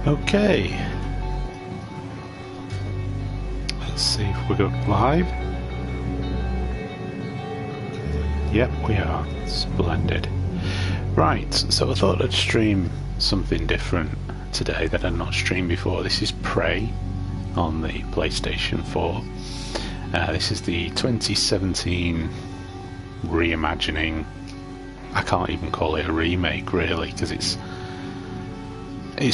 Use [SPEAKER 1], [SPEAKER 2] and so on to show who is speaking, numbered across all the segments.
[SPEAKER 1] Okay, let's see if we go live. Yep, we are. Splendid. Right, so I thought I'd stream something different today that I've not streamed before. This is Prey on the PlayStation 4. This is the 2017 reimagining. I can't even call it a remake really, because it's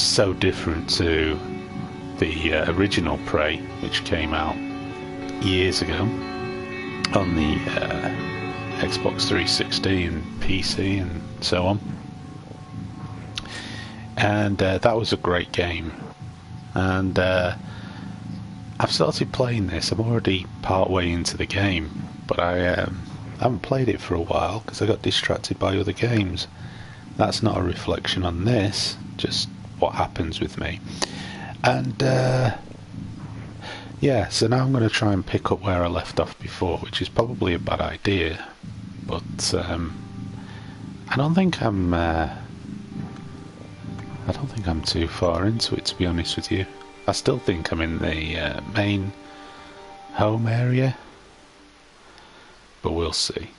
[SPEAKER 1] so different to the original Prey, which came out years ago on the Xbox 360 and PC and so on. And that was a great game. And I've started playing this. I'm already part way into the game, but I haven't played it for a while because I got distracted by other games. That's not a reflection on this, just what happens with me. And yeah, so now I'm going to try and pick up where I left off before, which is probably a bad idea, but I don't think I'm too far into it, to be honest with you. I still think I'm in the main home area, but we'll see.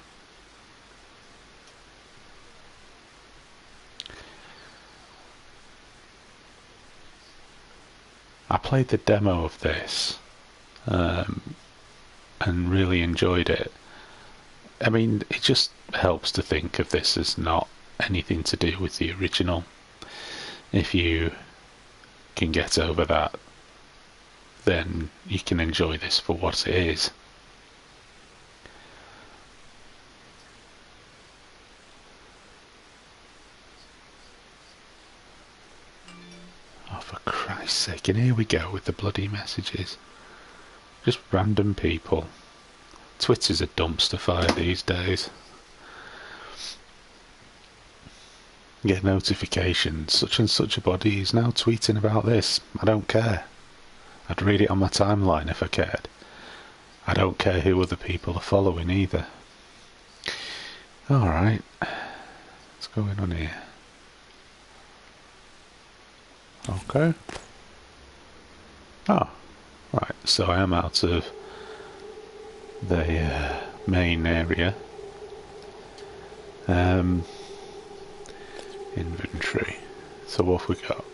[SPEAKER 1] I played the demo of this and really enjoyed it. I mean, it just helps to think of this as not anything to do with the original. If you can get over that, then you can enjoy this for what it is. Oh, for Christ's sake, and here we go with the bloody messages. Just random people. Twitter's a dumpster fire these days. Get notifications, such and such a body is now tweeting about this. I don't care. I'd read it on my timeline if I cared. I don't care who other people are following either. Alright, what's going on here? Okay. Oh, right, so I am out of the main area. Inventory. So what have we got?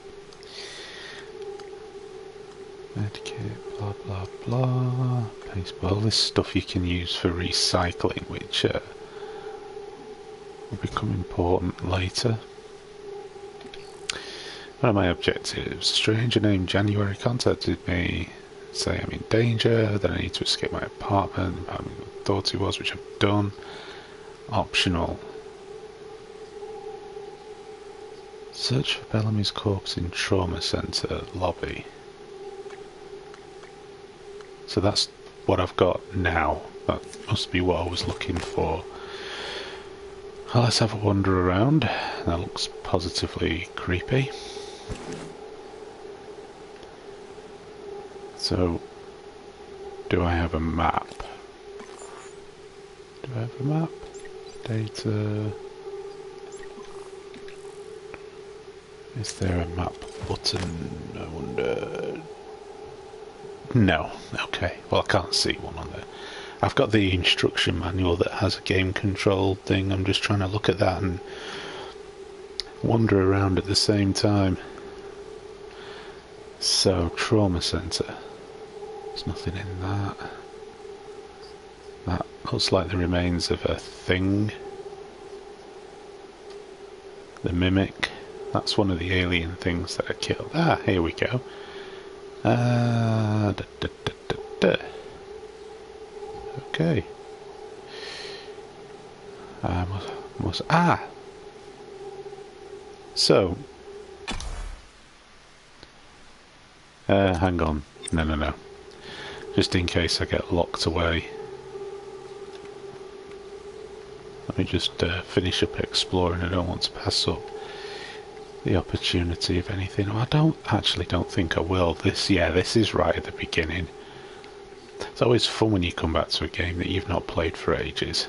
[SPEAKER 1] Medkit, blah blah blah. Paste, all this stuff you can use for recycling, which will become important later. One of my objectives: a stranger named January contacted me, say I'm in danger, that I need to escape my apartment. I thought he was, which I've done. Optional. Search for Bellamy's corpse in trauma centre lobby. So that's what I've got now. That must be what I was looking for. Well, let's have a wander around. That looks positively creepy. So, do I have a map? Do I have a map? Data. Is there a map button? I wonder. No. Okay. Well, I can't see one on there. I've got the instruction manual that has a game control thing. I'm just trying to look at that and wander around at the same time. So, trauma centre. There's nothing in that. That looks like the remains of a thing. The mimic. That's one of the alien things that I killed. Ah, here we go. Da, da, da, da, da. Okay. So. Hang on. No. Just in case I get locked away. Let me just finish up exploring. I don't want to pass up the opportunity of anything. I don't think I will. This is right at the beginning. It's always fun when you come back to a game that you've not played for ages.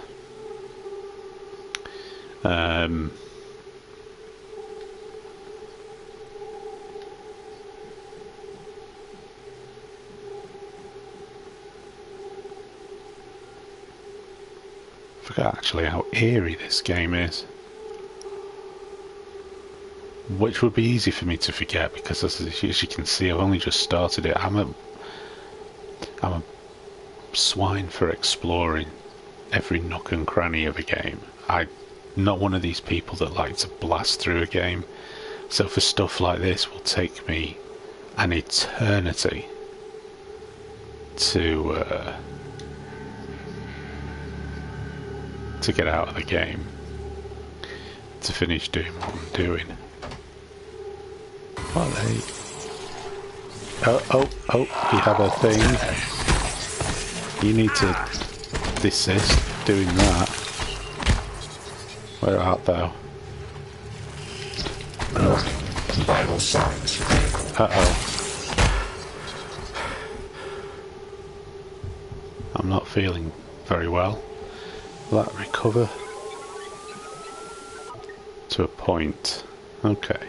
[SPEAKER 1] Forgot actually how eerie this game is. Which would be easy for me to forget because as you can see I've only just started it. I'm a swine for exploring every nook and cranny of a game. I'm not one of these people that like to blast through a game. So for stuff like this will take me an eternity to get out of the game, to finish doing what I'm doing. What are they? Oh, you have a thing. You need to desist doing that. Where art thou?
[SPEAKER 2] Vital signs.
[SPEAKER 1] Uh-oh. I'm not feeling very well. Will that recover? To a point. Okay.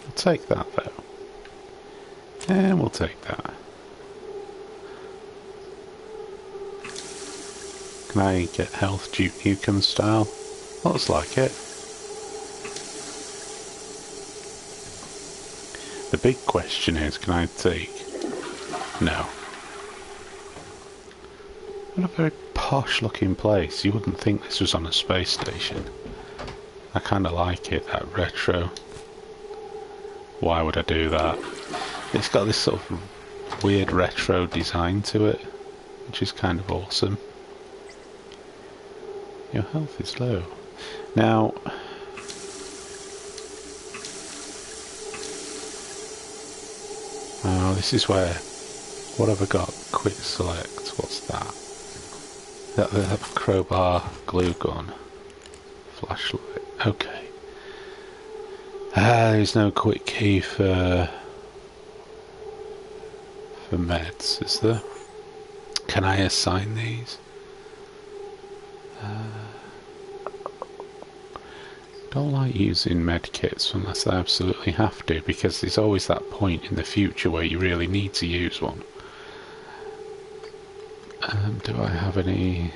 [SPEAKER 1] I'll take that though. And we'll take that. Can I get health Duke Nukem style? Looks like it. The big question is, can I take... No. What a very posh looking place. You wouldn't think this was on a space station. I kind of like it, that retro. Why would I do that? It's got this sort of weird retro design to it, which is kind of awesome. Your health is low. Now... Oh, this is where... What have I got? Quick select. What's that? That crowbar, glue gun, flashlight. Okay. There's no quick key for meds, is there? Can I assign these? Don't like using med kits unless I absolutely have to, because there's always that point in the future where you really need to use one. Do I have any...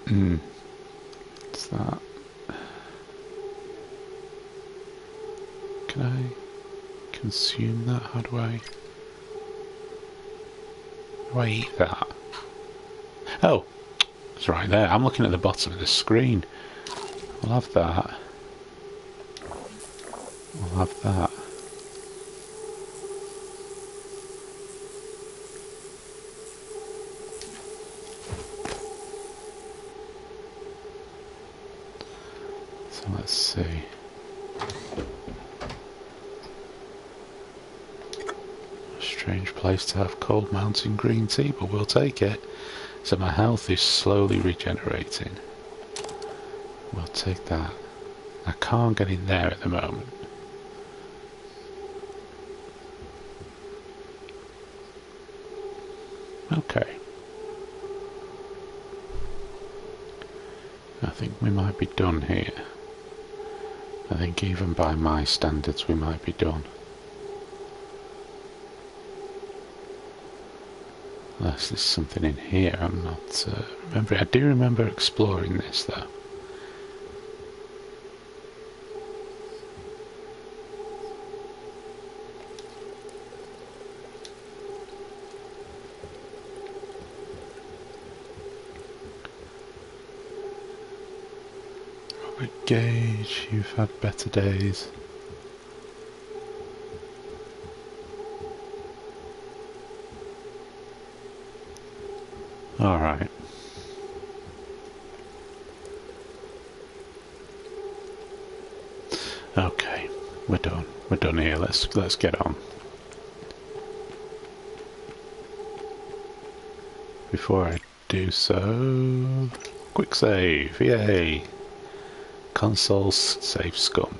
[SPEAKER 1] What's that? Can I consume that? How do I eat that? Oh! It's right there. I'm looking at the bottom of the screen. We'll have that. We'll have that. So let's see. A strange place to have cold mountain green tea, but we'll take it. So my health is slowly regenerating. We'll take that. I can't get in there at the moment. Okay. I think we might be done here. I think even by my standards we might be done. Unless there's something in here I'm not remembering. I do remember exploring this though. Robert Gage, you've had better days. All right. Okay, we're done. We're done here. Let's get on. Before I do so, quick save. Yay! Console save scum.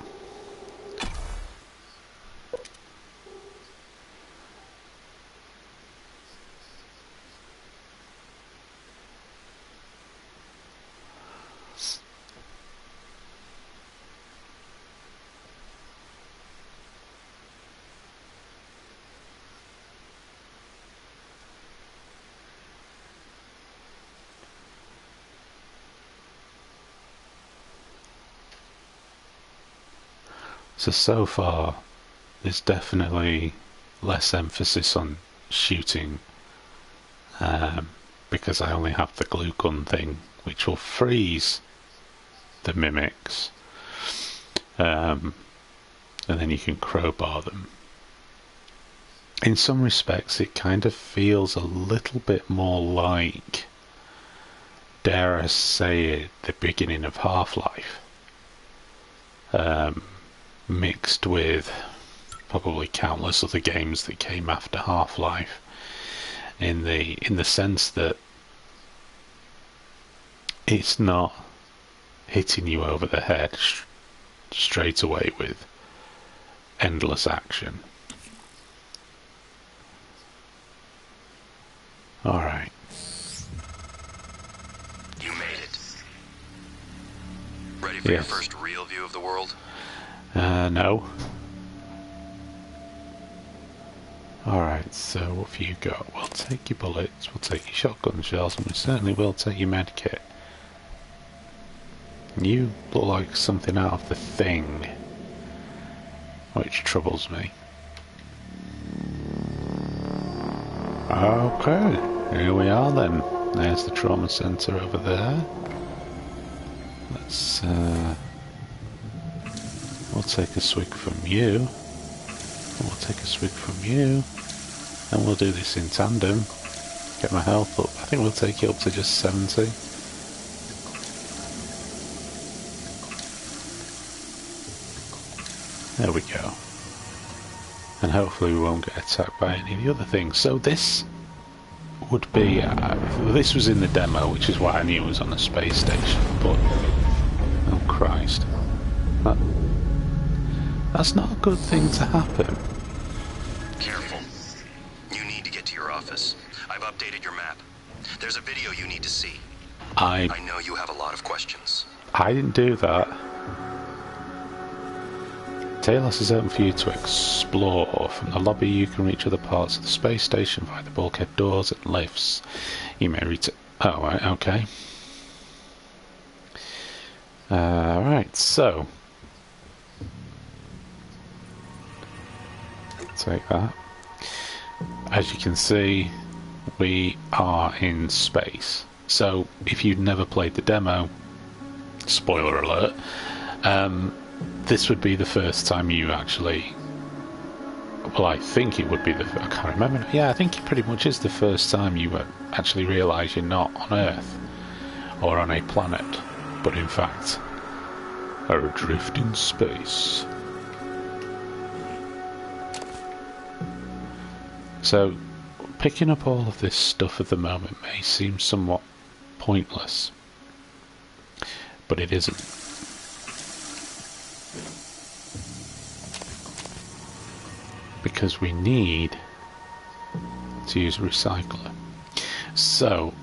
[SPEAKER 1] So far, there's definitely less emphasis on shooting, because I only have the glue gun thing, which will freeze the mimics, and then you can crowbar them. In some respects, it kind of feels a little bit more like, dare I say it, the beginning of Half-Life, mixed with probably countless other games that came after Half-Life, in the sense that it's not hitting you over the head straight away with endless action. Alright.
[SPEAKER 3] You made it. Ready for your first real view of the world?
[SPEAKER 1] No. Alright, so what have you got? We'll take your bullets, we'll take your shotgun shells, and we certainly will take your medkit. You look like something out of The Thing, which troubles me. Okay, here we are then. There's the trauma centre over there. Let's, we'll take a swig from you. We'll take a swig from you. And we'll do this in tandem. Get my health up. I think we'll take it up to just 70. There we go. And hopefully we won't get attacked by any of the other things. So this would be... this was in the demo, which is why I knew it was on a space station, but... oh Christ. That's not a good thing to happen.
[SPEAKER 3] Careful. You need to get to your office. I've updated your map. There's a video you need to see. I know you have a lot of questions.
[SPEAKER 1] I didn't do that. Talos is open for you to explore. From the lobby you can reach other parts of the space station via the bulkhead doors and lifts. You may reach... oh, right, okay. Right, so... take that. As you can see, we are in space. So, if you've never played the demo, spoiler alert, this would be the first time you actually... well, I think it would be the... I can't remember. Yeah, I think it pretty much is the first time you actually realise you're not on Earth or on a planet, but in fact are adrift in space. So, picking up all of this stuff at the moment may seem somewhat pointless, but it isn't. Because we need to use a recycler. So,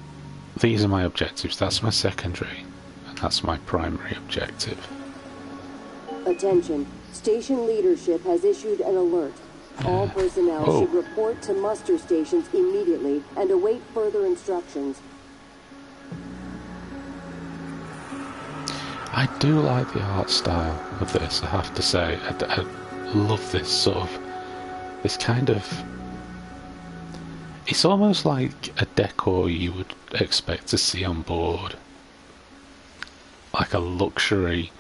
[SPEAKER 1] these are my objectives. That's my secondary, and that's my primary objective.
[SPEAKER 4] Attention. Station leadership has issued an alert. All personnel should report to muster stations immediately and await further instructions.
[SPEAKER 1] I do like the art style of this, I have to say. I love this sort of... this kind of... it's almost like a decor you would expect to see on board. Like a luxury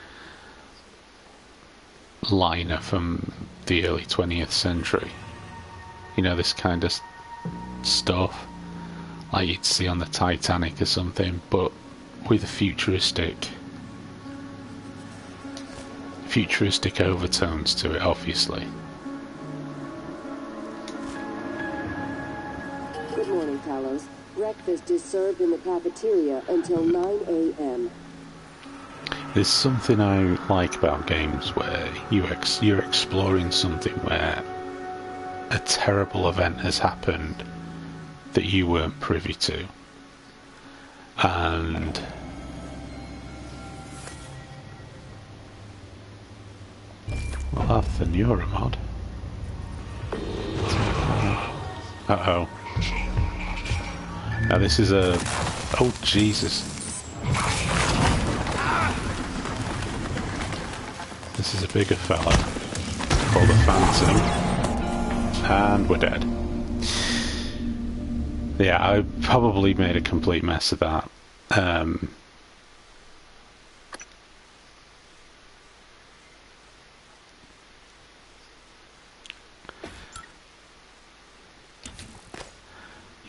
[SPEAKER 1] liner from the early 20th century. You know, this kind of stuff like you'd see on the Titanic or something, but with a futuristic overtones to it, obviously.
[SPEAKER 4] Good morning, Talos. Breakfast is served in the cafeteria until 9 a.m.
[SPEAKER 1] There's something I like about games where you're exploring something where a terrible event has happened that you weren't privy to, and we'll have the neuromod. Uh-oh. Now this is a... oh Jesus. This is a bigger fella. Phantom. And we're dead. Yeah, I probably made a complete mess of that.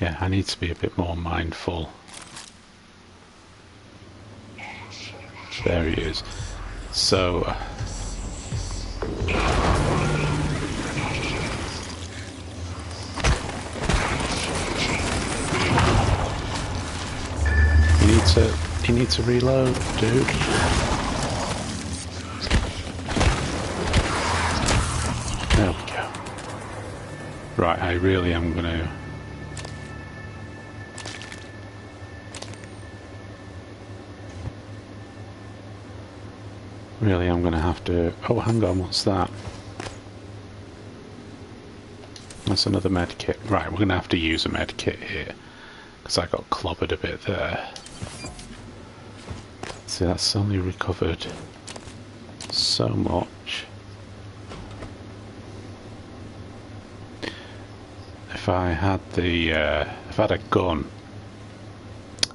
[SPEAKER 1] Yeah, I need to be a bit more mindful. There he is. So... You need to reload, dude. There we go. Right, I really am gonna... Really, I'm going to have to... Oh, hang on, what's that? That's another med kit. Right, we're going to have to use a med kit here. Because I got clobbered a bit there. See, that's only recovered so much. If I had the... if I had a gun,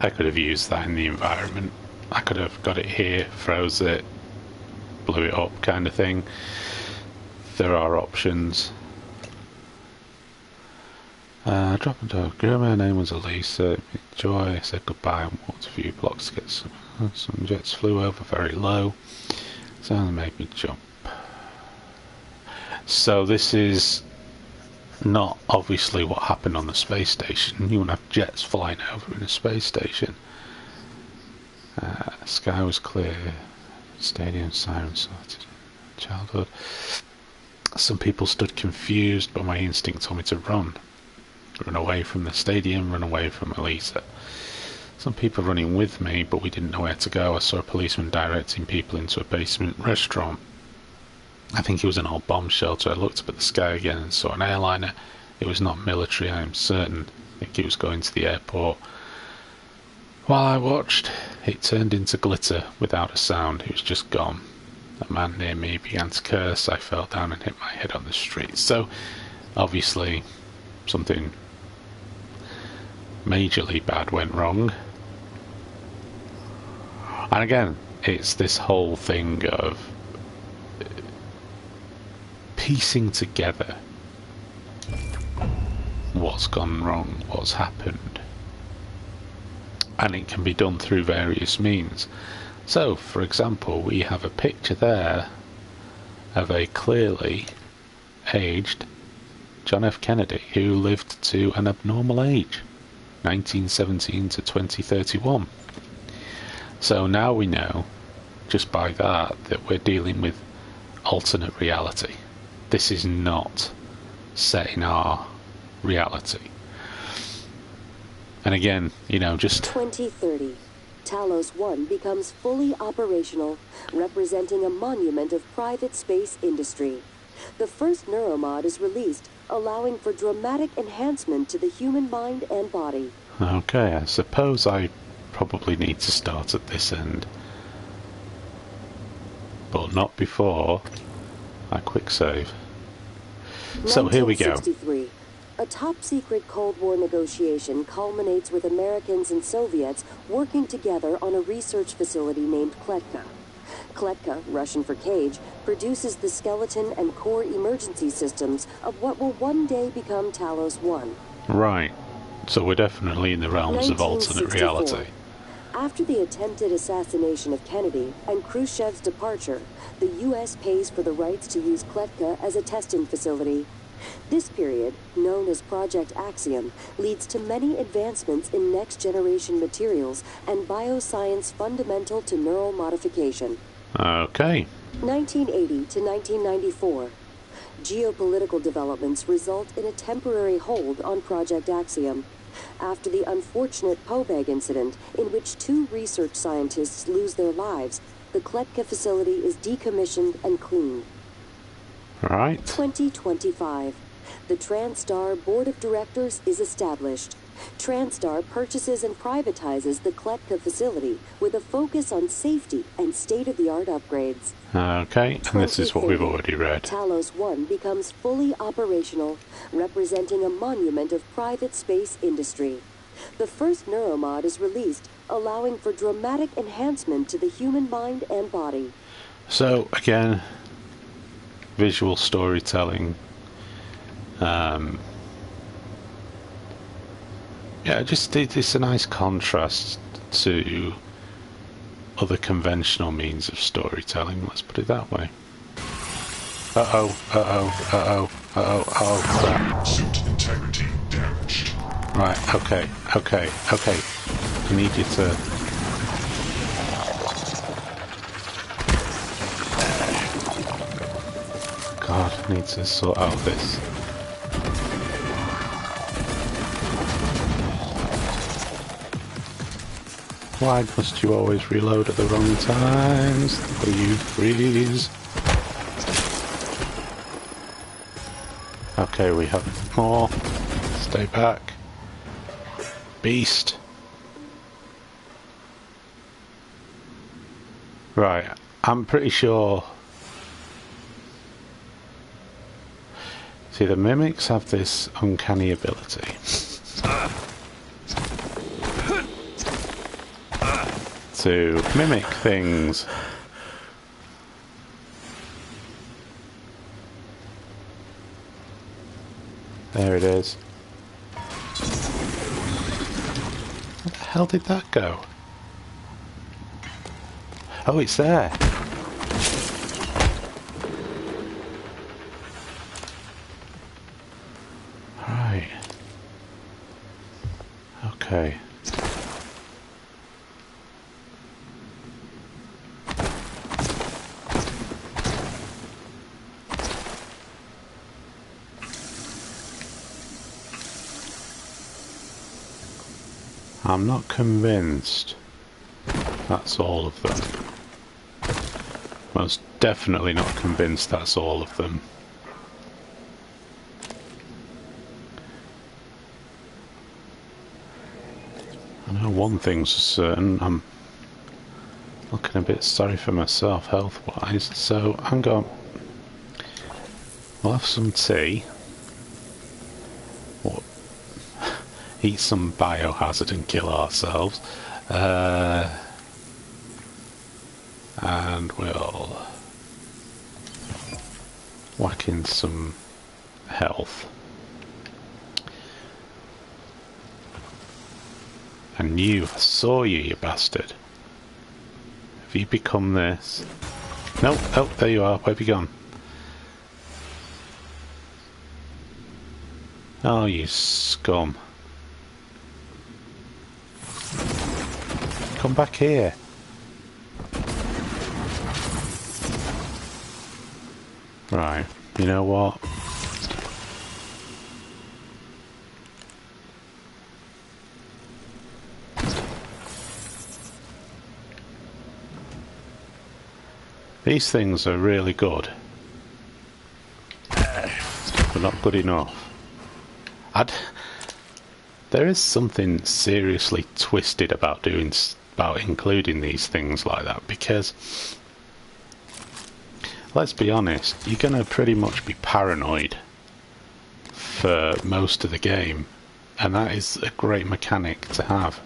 [SPEAKER 1] I could have used that in the environment. I could have got it here, froze it, blew it up kind of thing. There are options. Drop and dog. My name was Elisa. Joy. I said goodbye and walked a few blocks to get some jets flew over very low. Sound made me jump. So this is not obviously what happened on the space station. You wouldn't have jets flying over in a space station. Sky was clear. Stadium sirens sorted. Childhood. Some people stood confused, but my instinct told me to run. Run away from the stadium, run away from Elisa. Some people running with me, but we didn't know where to go. I saw a policeman directing people into a basement restaurant. I think it was an old bomb shelter. I looked up at the sky again and saw an airliner. It was not military, I am certain. I think it was going to the airport. While I watched, it turned into glitter without a sound. It was just gone. A man near me began to curse. I fell down and hit my head on the street. So, obviously, something majorly bad went wrong. And again, it's this whole thing of piecing together what's gone wrong, what's happened. And it can be done through various means. So, for example, we have a picture there of a clearly aged John F. Kennedy who lived to an abnormal age, 1917 to 2031. So now we know, just by that we're dealing with alternate reality. This is not set in our reality. And again, you know, just...
[SPEAKER 4] 2030. Talos 1 becomes fully operational, representing a monument of private space industry. The first neuromod is released, allowing for dramatic enhancement to the human mind and body.
[SPEAKER 1] Okay, I suppose I probably need to start at this end. But not before I quick save. So here we go.
[SPEAKER 4] A top-secret Cold War negotiation culminates with Americans and Soviets working together on a research facility named Kletka. Kletka, Russian for cage, produces the skeleton and core emergency systems of what will one day become Talos 1.
[SPEAKER 1] Right. So we're definitely in the realms of alternate reality.
[SPEAKER 4] After the attempted assassination of Kennedy and Khrushchev's departure, the U.S. pays for the rights to use Kletka as a testing facility. This period, known as Project Axiom, leads to many advancements in next-generation materials and bioscience fundamental to neural modification.
[SPEAKER 1] Okay.
[SPEAKER 4] 1980 to 1994. Geopolitical developments result in a temporary hold on Project Axiom. After the unfortunate Pobeg incident, in which 2 research scientists lose their lives, the Kletka facility is decommissioned and cleaned.
[SPEAKER 1] Right.
[SPEAKER 4] 2025. The TranStar Board of Directors is established. TranStar purchases and privatizes the Kletka facility with a focus on safety and state-of-the-art upgrades.
[SPEAKER 1] Okay, and this is what we've already read.
[SPEAKER 4] Talos 1 becomes fully operational, representing a monument of private space industry. The first neuromod is released, allowing for dramatic enhancement to the human mind and body.
[SPEAKER 1] So, again, visual storytelling. Yeah, just it's a nice contrast to other conventional means of storytelling, let's put it that way. Oh, crap.
[SPEAKER 2] Suit integrity damaged.
[SPEAKER 1] Right, okay. I need you to... God, I need to sort out this. Why must you always reload at the wrong times? Will you freeze? Okay, we have more. Stay back. Beast. Right, I'm pretty sure... See, the mimics have this uncanny ability. To mimic things. There it is. Where the hell did that go? Oh, it's there. Right. Okay. I'm not convinced that's all of them. Most definitely not convinced that's all of them. I know one thing's certain, I'm looking a bit sorry for myself health-wise, so I'm going... We'll have some tea. Or eat some biohazard and kill ourselves. And we'll whack in some health. I knew, I saw you, you bastard. Have you become this? No, oh, there you are, where have you gone? Oh, you scum. Come back here. Right, you know what? These things are really good, but not good enough. There is something seriously twisted about including these things like that, because let's be honest, you're gonna pretty much be paranoid for most of the game, and that is a great mechanic to have,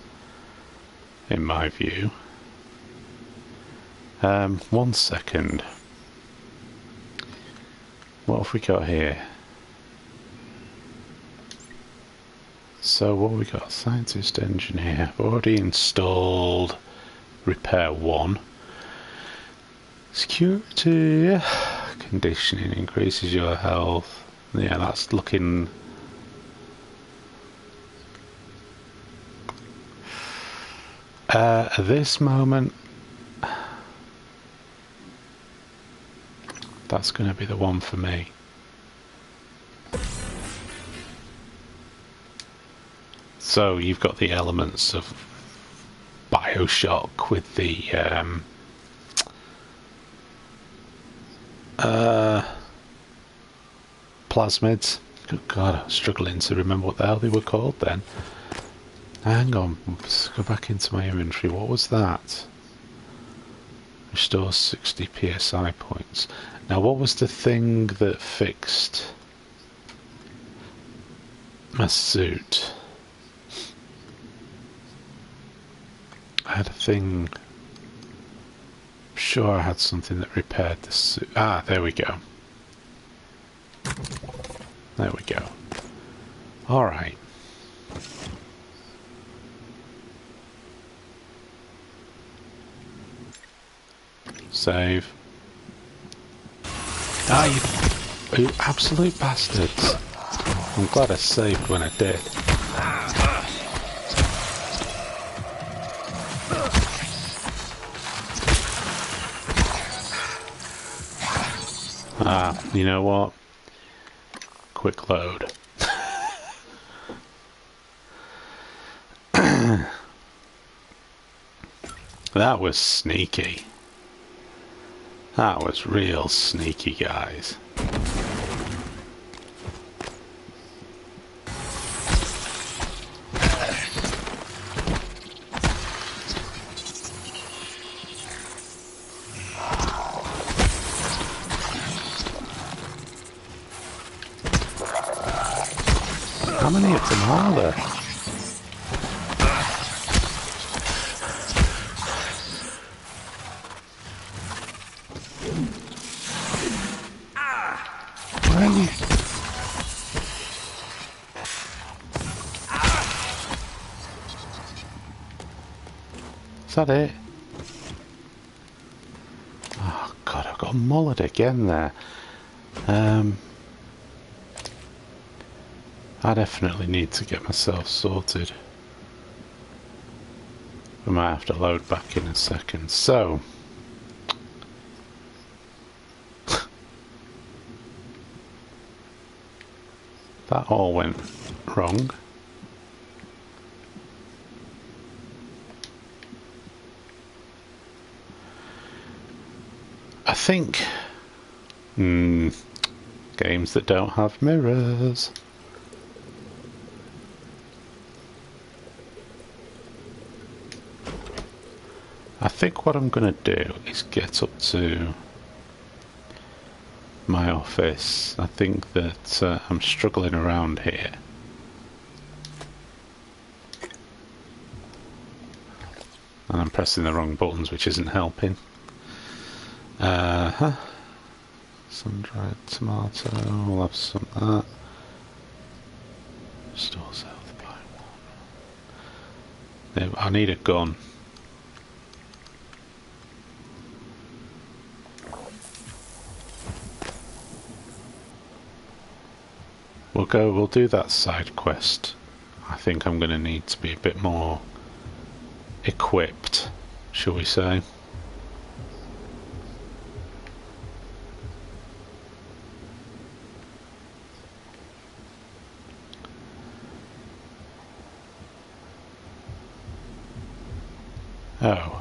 [SPEAKER 1] in my view. 1 second. What have we got here? So what have we got? Scientist, engineer. I've already installed repair 1. Security. Conditioning increases your health. Yeah, that's looking... at this moment, that's going to be the one for me. So you've got the elements of Bioshock with the plasmids Good God, I was struggling to remember what the hell they were called then. Hang on, let's go back into my inventory. What was that? Restore 60 PSI points. Now, what was the thing that fixed my suit? I had a thing. I'm sure I had something that repaired the suit. Ah, there we go. There we go. Alright. Save. Ah, you absolute bastards. I'm glad I saved when I did. Ah, you know what? Quick load. That was sneaky. That was real sneaky, guys. How many of them are there? Where are you? Is that it? Oh God, I've got mullered again there. I definitely need to get myself sorted. I might have to load back in a second. So, that all went wrong. I think games that don't have mirrors. I think what I'm going to do is get up to my office. I think that I'm struggling around here. And I'm pressing the wrong buttons, which isn't helping. Sun-dried tomato, we'll have some of that. Store south by one. I need a gun. We'll do that side quest. I think I'm going to need to be a bit more equipped, shall we say. Oh.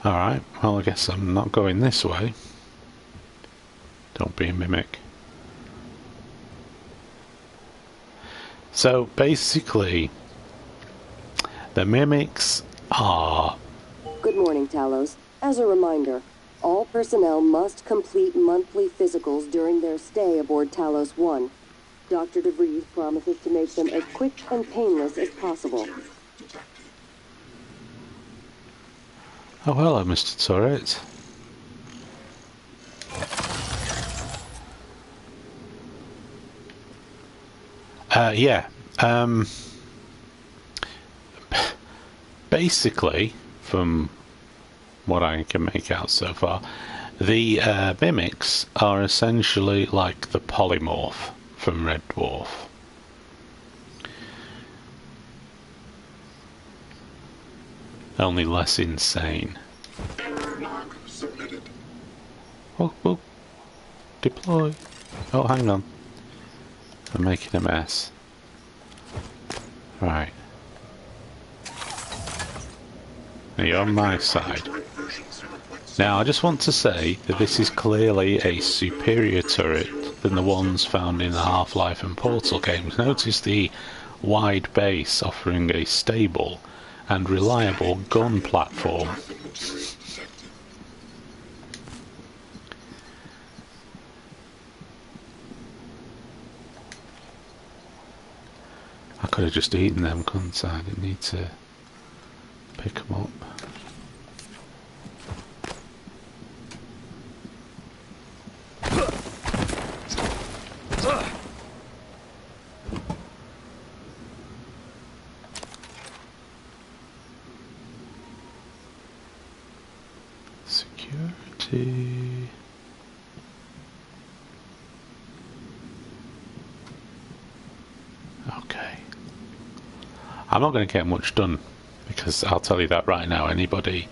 [SPEAKER 1] Alright, well I guess I'm not going this way. Don't be a mimic. So basically, the mimics are...
[SPEAKER 4] Good morning, Talos. As a reminder, all personnel must complete monthly physicals during their stay aboard Talos 1. Dr. DeVries promises to make them as quick and painless as possible.
[SPEAKER 1] Oh, hello, Mr. Turret. Yeah. Basically, from what I can make out so far, the mimics are essentially like the polymorph from Red Dwarf. Only less insane.
[SPEAKER 2] Log submitted.
[SPEAKER 1] Oh, deploy. Oh, hang on. I'm making a mess. Right. Are you on my side? Now, I just want to say that this is clearly a superior turret than the ones found in the Half-Life and Portal games. Notice the wide base offering a stable and reliable gun platform. I could have just eaten them, couldn't I? I didn't need to pick them up. Security. Okay. I'm not going to get much done, because I'll tell you that right now. Anybody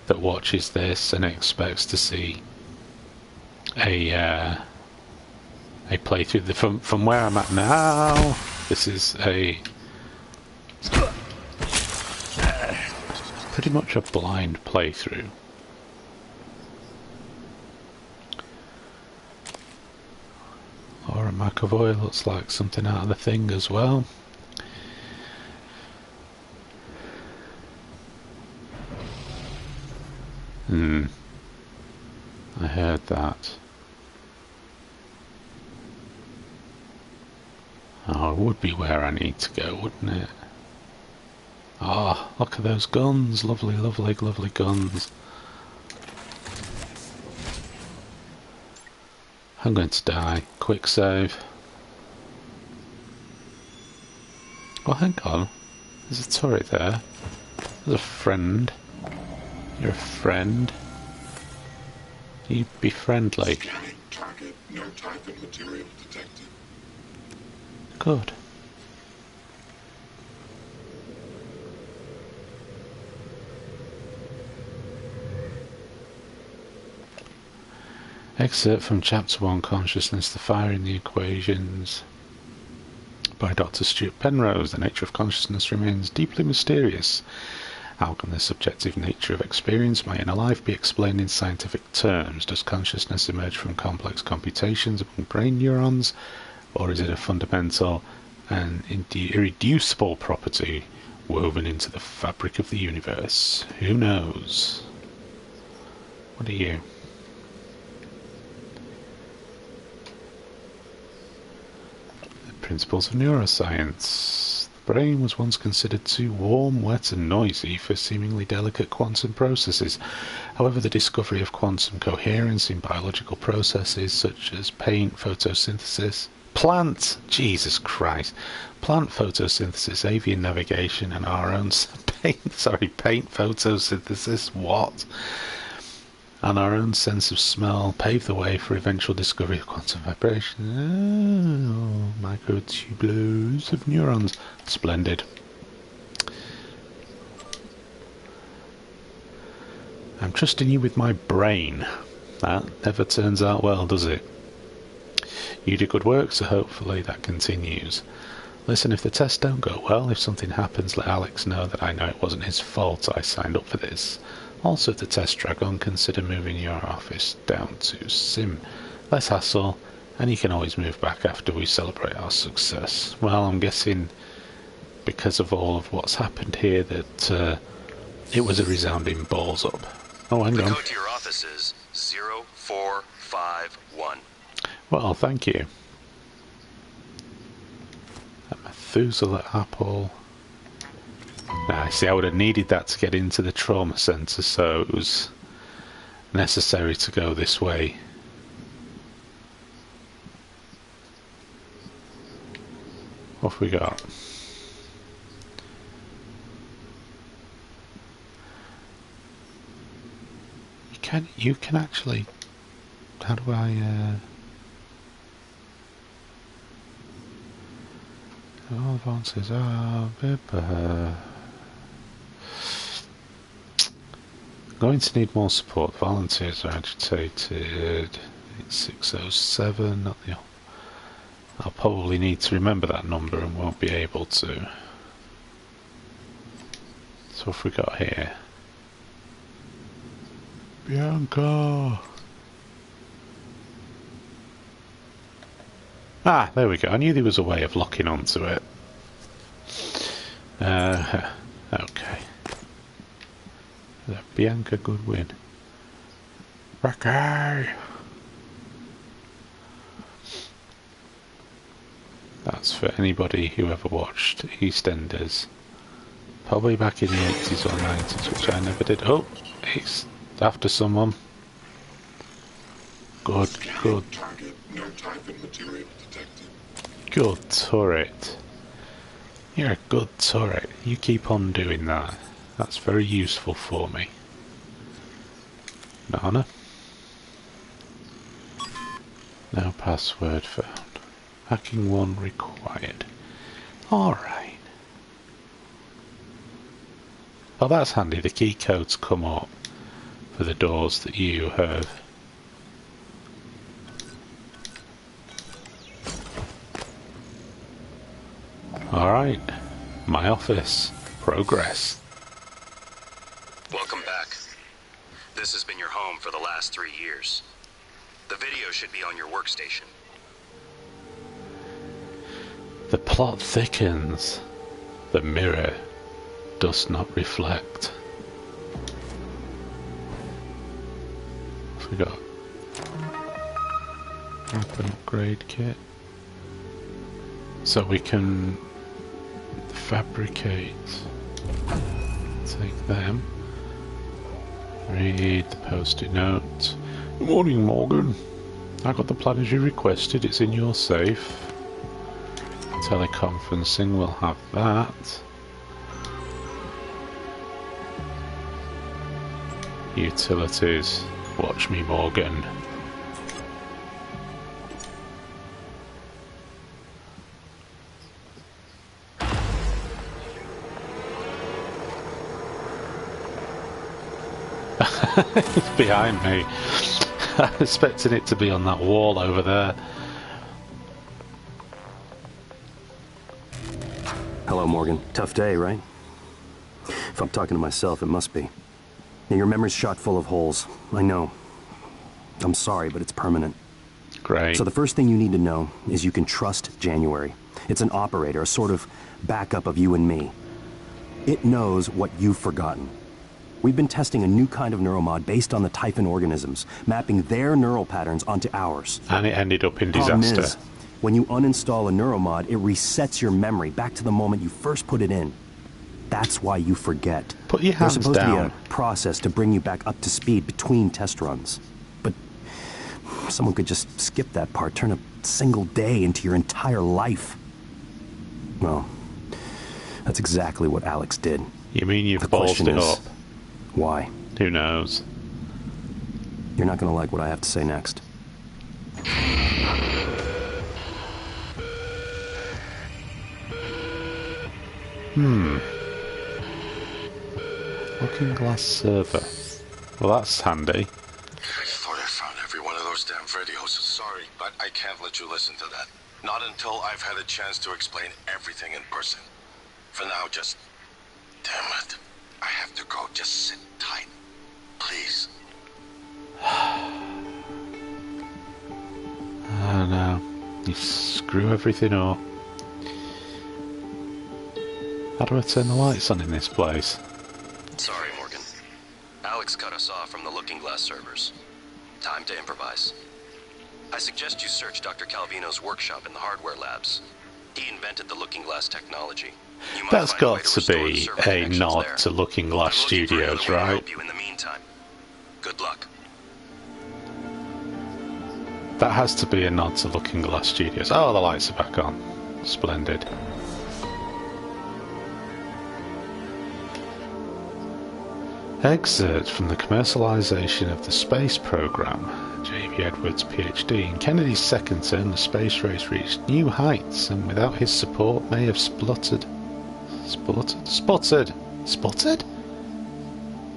[SPEAKER 1] that watches this and expects to see a playthrough from where I'm at now, this is a pretty much a blind playthrough. Or a McAvoy looks like something out of the Thing as well. I heard that. Oh, it would be where I need to go, wouldn't it? Oh, look at those guns. Lovely, lovely, lovely guns. I'm going to die. Quick save. Oh, hang on. There's a turret there. There's a friend. You're a friend. You be friendly.
[SPEAKER 2] Scanning target, no type and material detected.
[SPEAKER 1] Good. Excerpt from Chapter 1, Consciousness, the Fire in the Equations, by Dr. Stuart Penrose. The nature of consciousness remains deeply mysterious. How can the subjective nature of experience, my inner life, be explained in scientific terms? Does consciousness emerge from complex computations among brain neurons, or is it a fundamental and irreducible property woven into the fabric of the universe? Who knows? What are you? Principles of neuroscience. The brain was once considered too warm, wet and noisy for seemingly delicate quantum processes. However, the discovery of quantum coherence in biological processes such as plant photosynthesis, avian navigation and our own paint photosynthesis, and our own sense of smell paved the way for eventual discovery of quantum vibration. Oh, microtubulars of neurons. Splendid. I'm trusting you with my brain. That never turns out well, does it? You do good work, so hopefully that continues. Listen, if the tests don't go well, if something happens, let Alex know that I know it wasn't his fault I signed up for this. Also, if the tests drag on, consider moving your office down to Sim. Less hassle, and you can always move back after we celebrate our success. Well, I'm guessing because of all of what's happened here that it was a resounding balls up. Oh, hang on.
[SPEAKER 3] The code to your office is 0451.
[SPEAKER 1] Well, thank you. A Methuselah apple. Now, see, I would have needed that to get into the trauma centre, so it was necessary to go this way. What have we got? You can actually... How do I... All advances are... Going to need more support. Volunteers are agitated. It's 607. Not the... I'll probably need to remember that number and won't be able to. So what have we got here? Bianca! Ah, there we go. I knew there was a way of locking onto it. Okay. Bianca Goodwin. Rocky! That's for anybody who ever watched EastEnders. Probably back in the 80s or 90s, which I never did. Oh, he's after someone. Good.
[SPEAKER 2] Target, no type and material detected.
[SPEAKER 1] Good turret. You're a good turret. You keep on doing that. That's very useful for me. Nana? No password found. Hacking 1 required. Alright. Oh, that's handy. The key codes come up for the doors that you have. Alright. My office. Progress.
[SPEAKER 3] Welcome back. This has been your home for the last 3 years. The video should be on your workstation.
[SPEAKER 1] The plot thickens. The mirror does not reflect. What's we got? Weapon upgrade kit. So we can fabricate. Take them. Read the post-it note. Good morning, Morgan. I got the plan as you requested. It's in your safe. Teleconferencing, we'll have that. Utilities. Watch me, Morgan. It's behind me. I'm expecting it to be on that wall over there.
[SPEAKER 5] Hello, Morgan. Tough day, right? If I'm talking to myself, it must be. Yeah, your memory's shot full of holes. I know. I'm sorry, but it's permanent.
[SPEAKER 1] Great.
[SPEAKER 5] So the first thing you need to know is you can trust January. It's an operator, a sort of backup of you and me. It knows what you've forgotten. We've been testing a new kind of neuromod based on the Typhon organisms, mapping their neural patterns onto ours.
[SPEAKER 1] And it ended up in
[SPEAKER 5] Problem
[SPEAKER 1] disaster.
[SPEAKER 5] is, when you uninstall a neuromod, it resets your memory back to the moment you first put it in. That's why you forget.
[SPEAKER 1] Put your hands
[SPEAKER 5] There's supposed
[SPEAKER 1] down.
[SPEAKER 5] to be a process to bring you back up to speed between test runs. But someone could just skip that part, turn a single day into your entire life. Well, that's exactly what Alex did.
[SPEAKER 1] You mean you've
[SPEAKER 5] The
[SPEAKER 1] ballsed
[SPEAKER 5] question
[SPEAKER 1] it
[SPEAKER 5] is,
[SPEAKER 1] up?
[SPEAKER 5] why?
[SPEAKER 1] Who knows?
[SPEAKER 5] You're not going to like what I have to say next.
[SPEAKER 1] Looking glass server. Well, that's handy.
[SPEAKER 6] I thought I found every one of those damn videos. Sorry, but I can't let you listen to that. Not until I've had a chance to explain everything in person. For now, just... Damn it. I have to go. Just sit tight. Please.
[SPEAKER 1] Oh no. You screw everything up. How do I turn the lights on in this place?
[SPEAKER 3] Sorry, Morgan. Alex cut us off from the Looking Glass servers. Time to improvise. I suggest you search Dr. Calvino's workshop in the hardware labs. He invented the Looking Glass technology. You might
[SPEAKER 1] That's
[SPEAKER 3] find a way
[SPEAKER 1] got
[SPEAKER 3] to
[SPEAKER 1] to
[SPEAKER 3] restore the
[SPEAKER 1] be
[SPEAKER 3] server
[SPEAKER 1] a
[SPEAKER 3] connections
[SPEAKER 1] nod
[SPEAKER 3] there.
[SPEAKER 1] to Looking Glass
[SPEAKER 3] I'm looking for
[SPEAKER 1] Studios,
[SPEAKER 3] anyone to
[SPEAKER 1] right?
[SPEAKER 3] help you in the meantime. Good luck.
[SPEAKER 1] That has to be a nod to Looking Glass Studios. Oh, the lights are back on. Splendid. Excerpt from the commercialization of the space program. J.B. Edwards, PhD. In Kennedy's second term, the space race reached new heights, and without his support may have sputtered. Sputtered? Sputtered?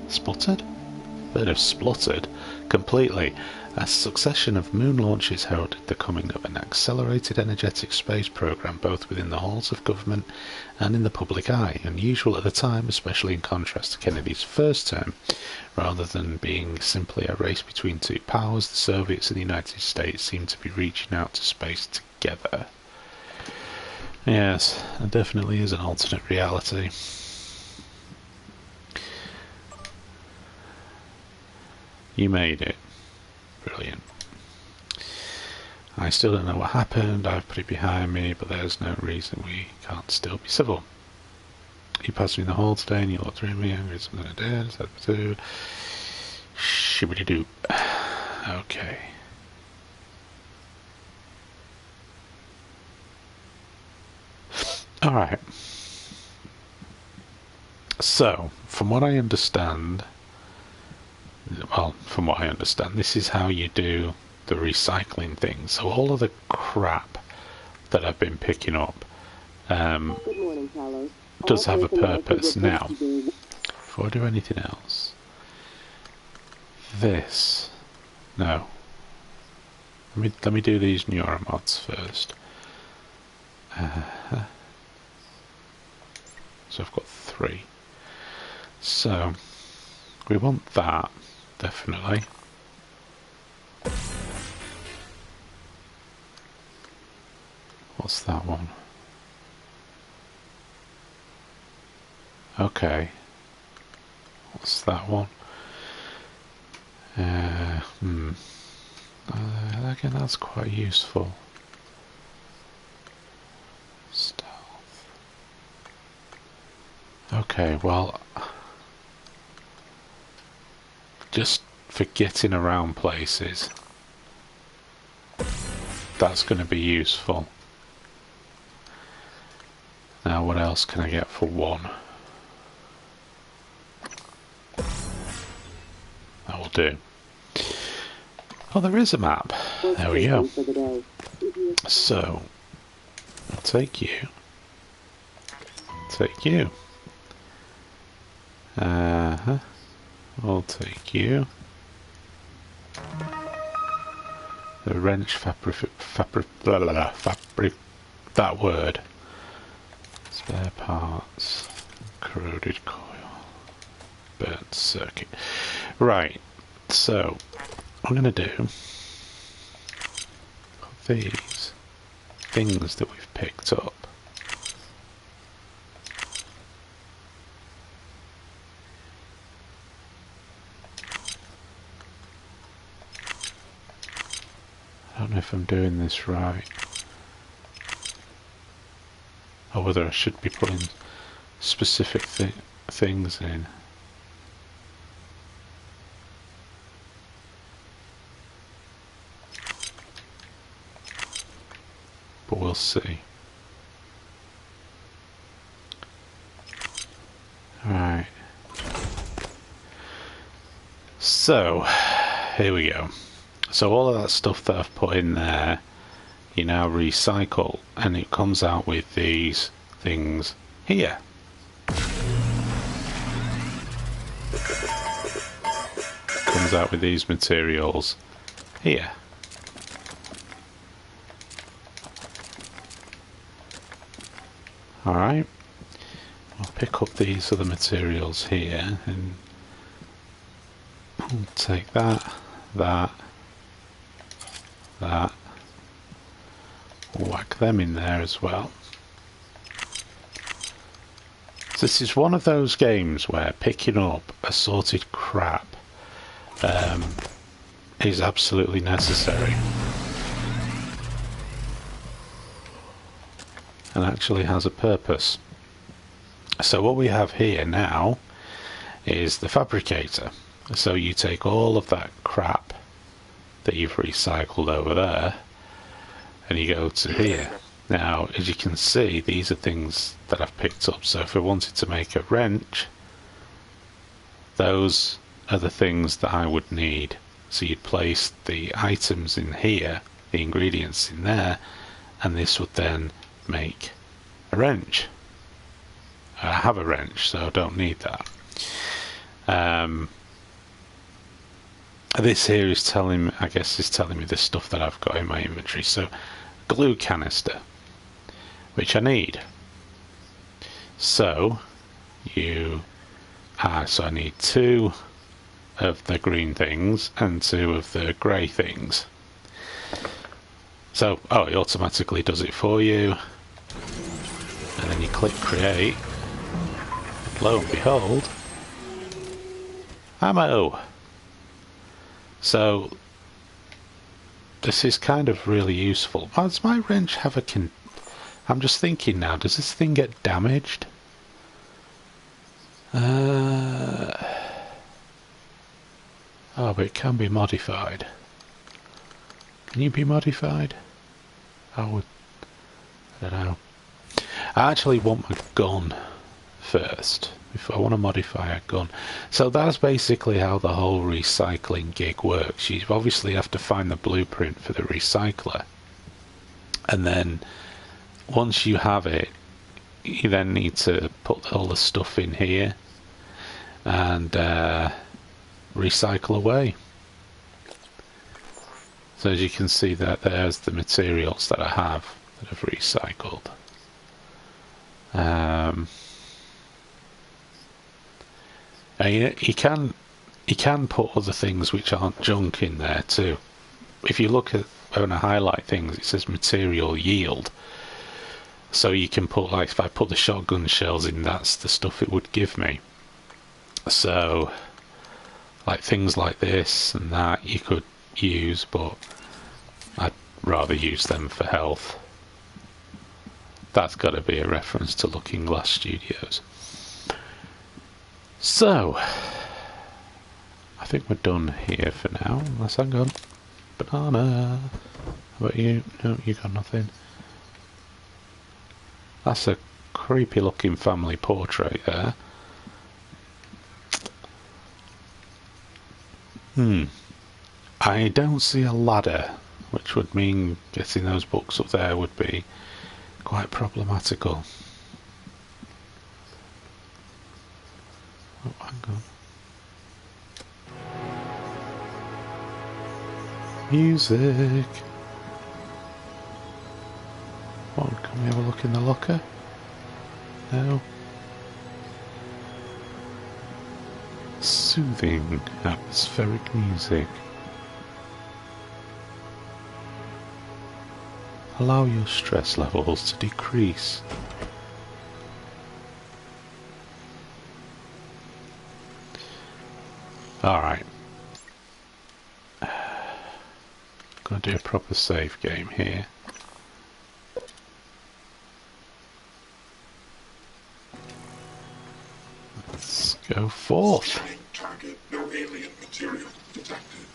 [SPEAKER 1] Sputtered? They'd have spluttered. completely. A succession of moon launches heralded the coming of an accelerated energetic space program both within the halls of government and in the public eye, unusual at the time, especially in contrast to Kennedy's first term. Rather than being simply a race between two powers, the Soviets and the United States seemed to be reaching out to space together. Yes, there definitely is an alternate reality. You made it. Brilliant. I still don't know what happened. I've put it behind me, but there's no reason we can't still be civil. You passed me in the hall today and you looked through me and something I did. Shibbity-doo. Okay. Alright. So, from what I understand, this is how you do the recycling thing. So all of the crap that I've been picking up
[SPEAKER 4] Good morning, Carlos.
[SPEAKER 1] does have a purpose. Now, before I do anything else, this, no, let me do these neuromods first. So I've got 3. So we want that, definitely. What's that one? Okay. What's that one? Again, that's quite useful. Stealth. Okay, well, just for getting around places, that's going to be useful. Now, what else can I get for 1? That will do. Oh, there is a map. There we go. So, I'll take you. Take you. I'll take you. The wrench fabric, that word. Spare parts, corroded coil, burnt circuit. Right, so I'm going to do these things that we've picked up. I don't know if I'm doing this right, or whether I should be putting specific things in. But we'll see. Alright. So, here we go. So all of that stuff that I've put in there, you now recycle, and it comes out with these things here. Comes out with these materials here. Alright, I'll pick up these other materials here and take that, whack them in there as well. This is one of those games where picking up assorted crap is absolutely necessary and actually has a purpose. So what we have here now is the fabricator. So you take all of that crap that you've recycled over there and you go to here. Now, as you can see, these are things that I've picked up. So if I wanted to make a wrench, those are the things that I would need. So you'd place the items in here, the ingredients in there, and this would then make a wrench. I have a wrench, so I don't need that. this here is telling me, I guess is telling me the stuff that I've got in my inventory. So glue canister, which I need. So so I need 2 of the green things and 2 of the grey things. So, it automatically does it for you. And then you click create. Lo and behold, ammo! So, this is kind of really useful. Does my wrench have a I'm just thinking now, does this thing get damaged? But it can be modified. Can you be modified? I don't know. I actually want my gun first. If I want to modify a gun. So that's basically how the whole recycling gig works. You obviously have to find the blueprint for the recycler. And then once you have it, you then need to put all the stuff in here and recycle away. So as you can see, that there's the materials that I have that I've recycled. And you can put other things which aren't junk in there too. If you look at when I highlight things, it says material yield. So you can put, like, if I put the shotgun shells in, that's the stuff it would give me. So, like, things like this and that you could use, but I'd rather use them for health. That's got to be a reference to Looking Glass Studios. So, I think we're done here for now, unless I'm gone. Banana! How about you? No, you got nothing. That's a creepy looking family portrait there. I don't see a ladder, which would mean getting those books up there would be quite problematical. Oh, hang on. Music. Come on, can we have a look in the locker? No. Soothing atmospheric music. Allow your stress levels to decrease. Alright. Gonna do a proper save game here. Let's go forth.
[SPEAKER 2] Target, no alien material detected.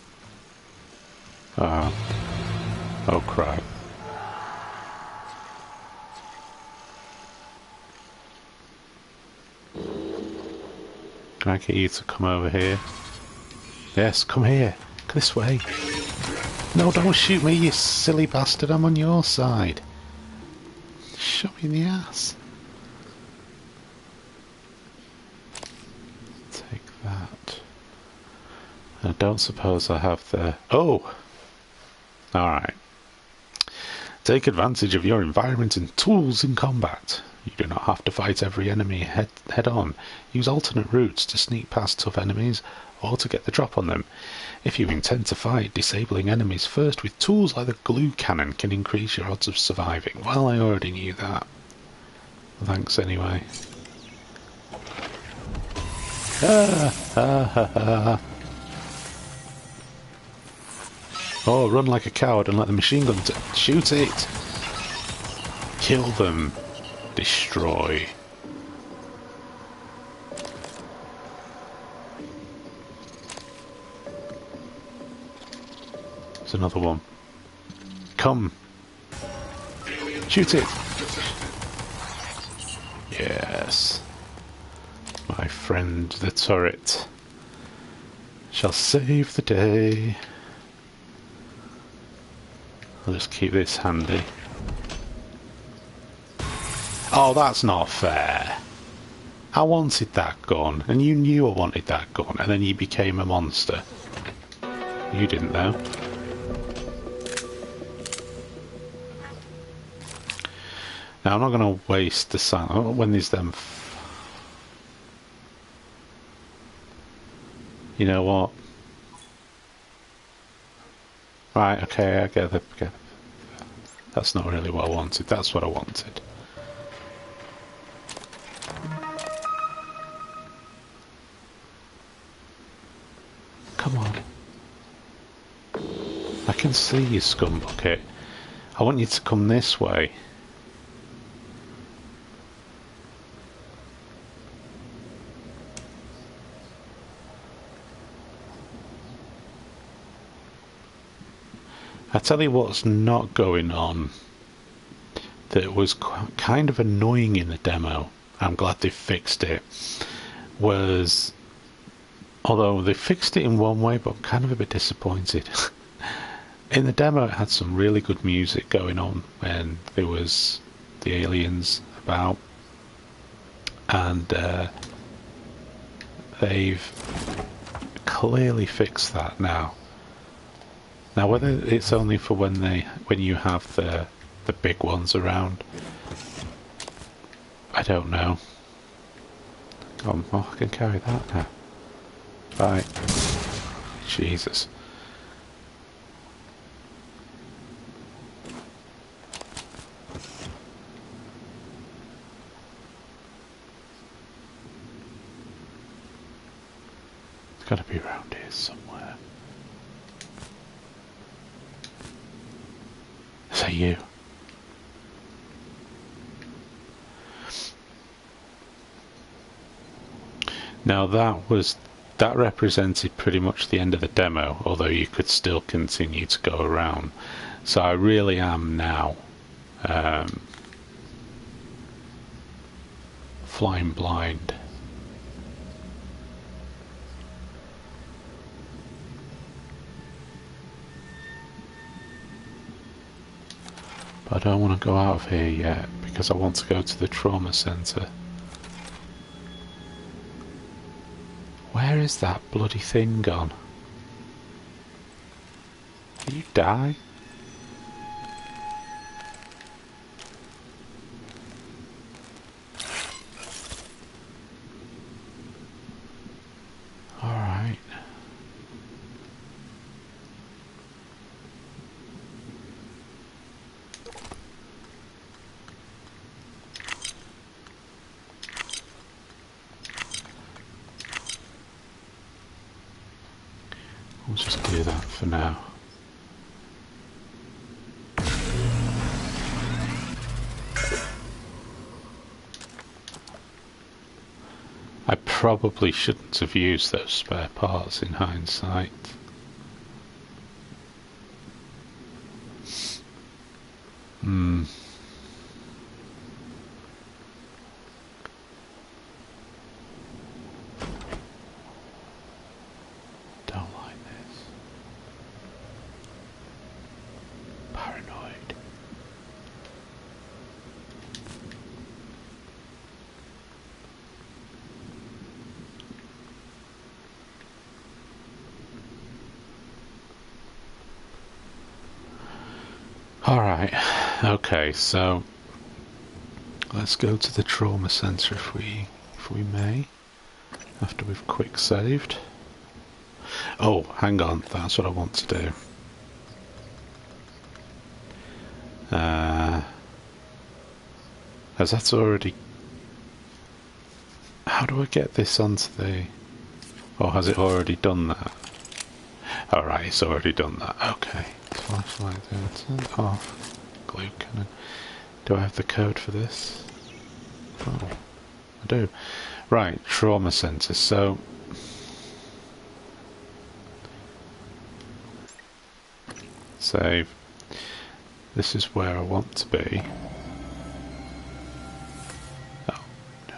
[SPEAKER 1] Oh crap. Can I get you to come over here? Yes, come here. This way. No, don't shoot me, you silly bastard. I'm on your side. Shot me in the ass. Take that. I don't suppose I have the... Oh! Alright. Take advantage of your environment and tools in combat. You do not have to fight every enemy head on. Use alternate routes to sneak past tough enemies or to get the drop on them. If you intend to fight, disabling enemies first with tools like the glue cannon can increase your odds of surviving. Well, I already knew that. Thanks anyway. Oh, run like a coward and let the machine gun shoot it! Kill them! Destroy. There's another one. Come! Shoot it! Yes. My friend the turret shall save the day. I'll just keep this handy. Oh, that's not fair. I wanted that gun, and you knew I wanted that gun, and then you became a monster. You didn't though. Now I'm not going to waste the sound when there's them. You know what? Right, okay, I get it. That's not really what I wanted. That's what I wanted. Come on. I can see you, scumbucket. I want you to come this way. I tell you what's not going on that was kind of annoying in the demo. I'm glad they fixed it. Was, although they fixed it in one way, but I'm kind of a bit disappointed. In the demo it had some really good music going on when there was the aliens about, and they've clearly fixed that now. Now, whether it's only for when you have the big ones around, I don't know. Oh, I can carry that now. Right. Jesus. It's got to be around here somewhere. Is that you? Now that represented pretty much the end of the demo, although you could still continue to go around. So I really am now flying blind. But I don't want to go out of here yet because I want to go to the trauma centre. Where is that bloody thing gone? Did you die? Alright. We'll just do that for now. I probably shouldn't have used those spare parts in hindsight. Don't like this. Paranoid. Alright, okay, so let's go to the trauma centre if we may, after we've quick saved. Oh, hang on, that's what I want to do. As that's already... How do I get this onto the... Or has it already done that? Alright, it's already done that, okay. Flashlight, turn off. Glue cannon. Do I have the code for this? Oh, I do. Right, trauma centre, so... Save. This is where I want to be. Oh, no.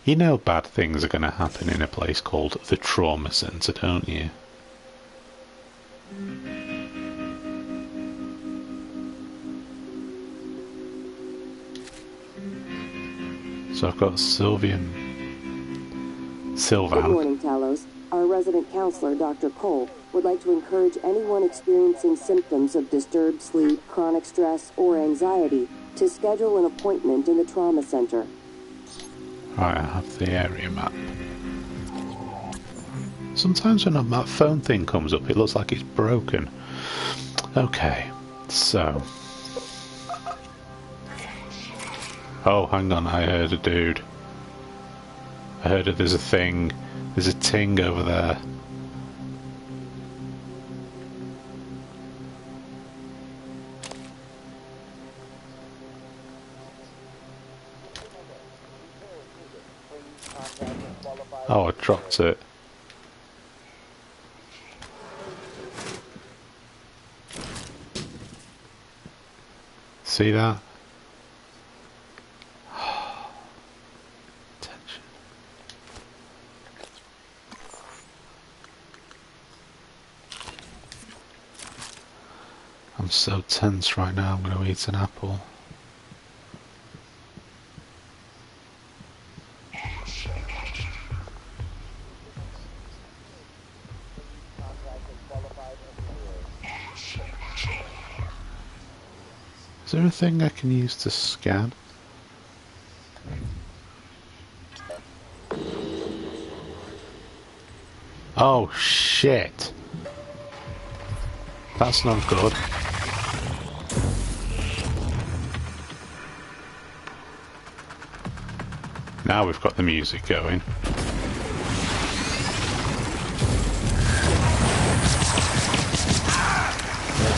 [SPEAKER 1] You know bad things are going to happen in a place called the trauma centre, don't you? So I've got Sylvian Silver.
[SPEAKER 4] Good morning, Talos. Our resident counselor, Dr. Cole, would like to encourage anyone experiencing symptoms of disturbed sleep, chronic stress, or anxiety to schedule an appointment in the trauma center.
[SPEAKER 1] Right, I have the area map. Sometimes when that phone thing comes up, it looks like it's broken. Okay, so... Oh, hang on, I heard a dude. I heard that there's a thing. There's a ting over there. Oh, I dropped it. See that? Tension. I'm so tense right now, I'm going to eat an apple. Is there a thing I can use to scan? Oh shit! That's not good. Now we've got the music going.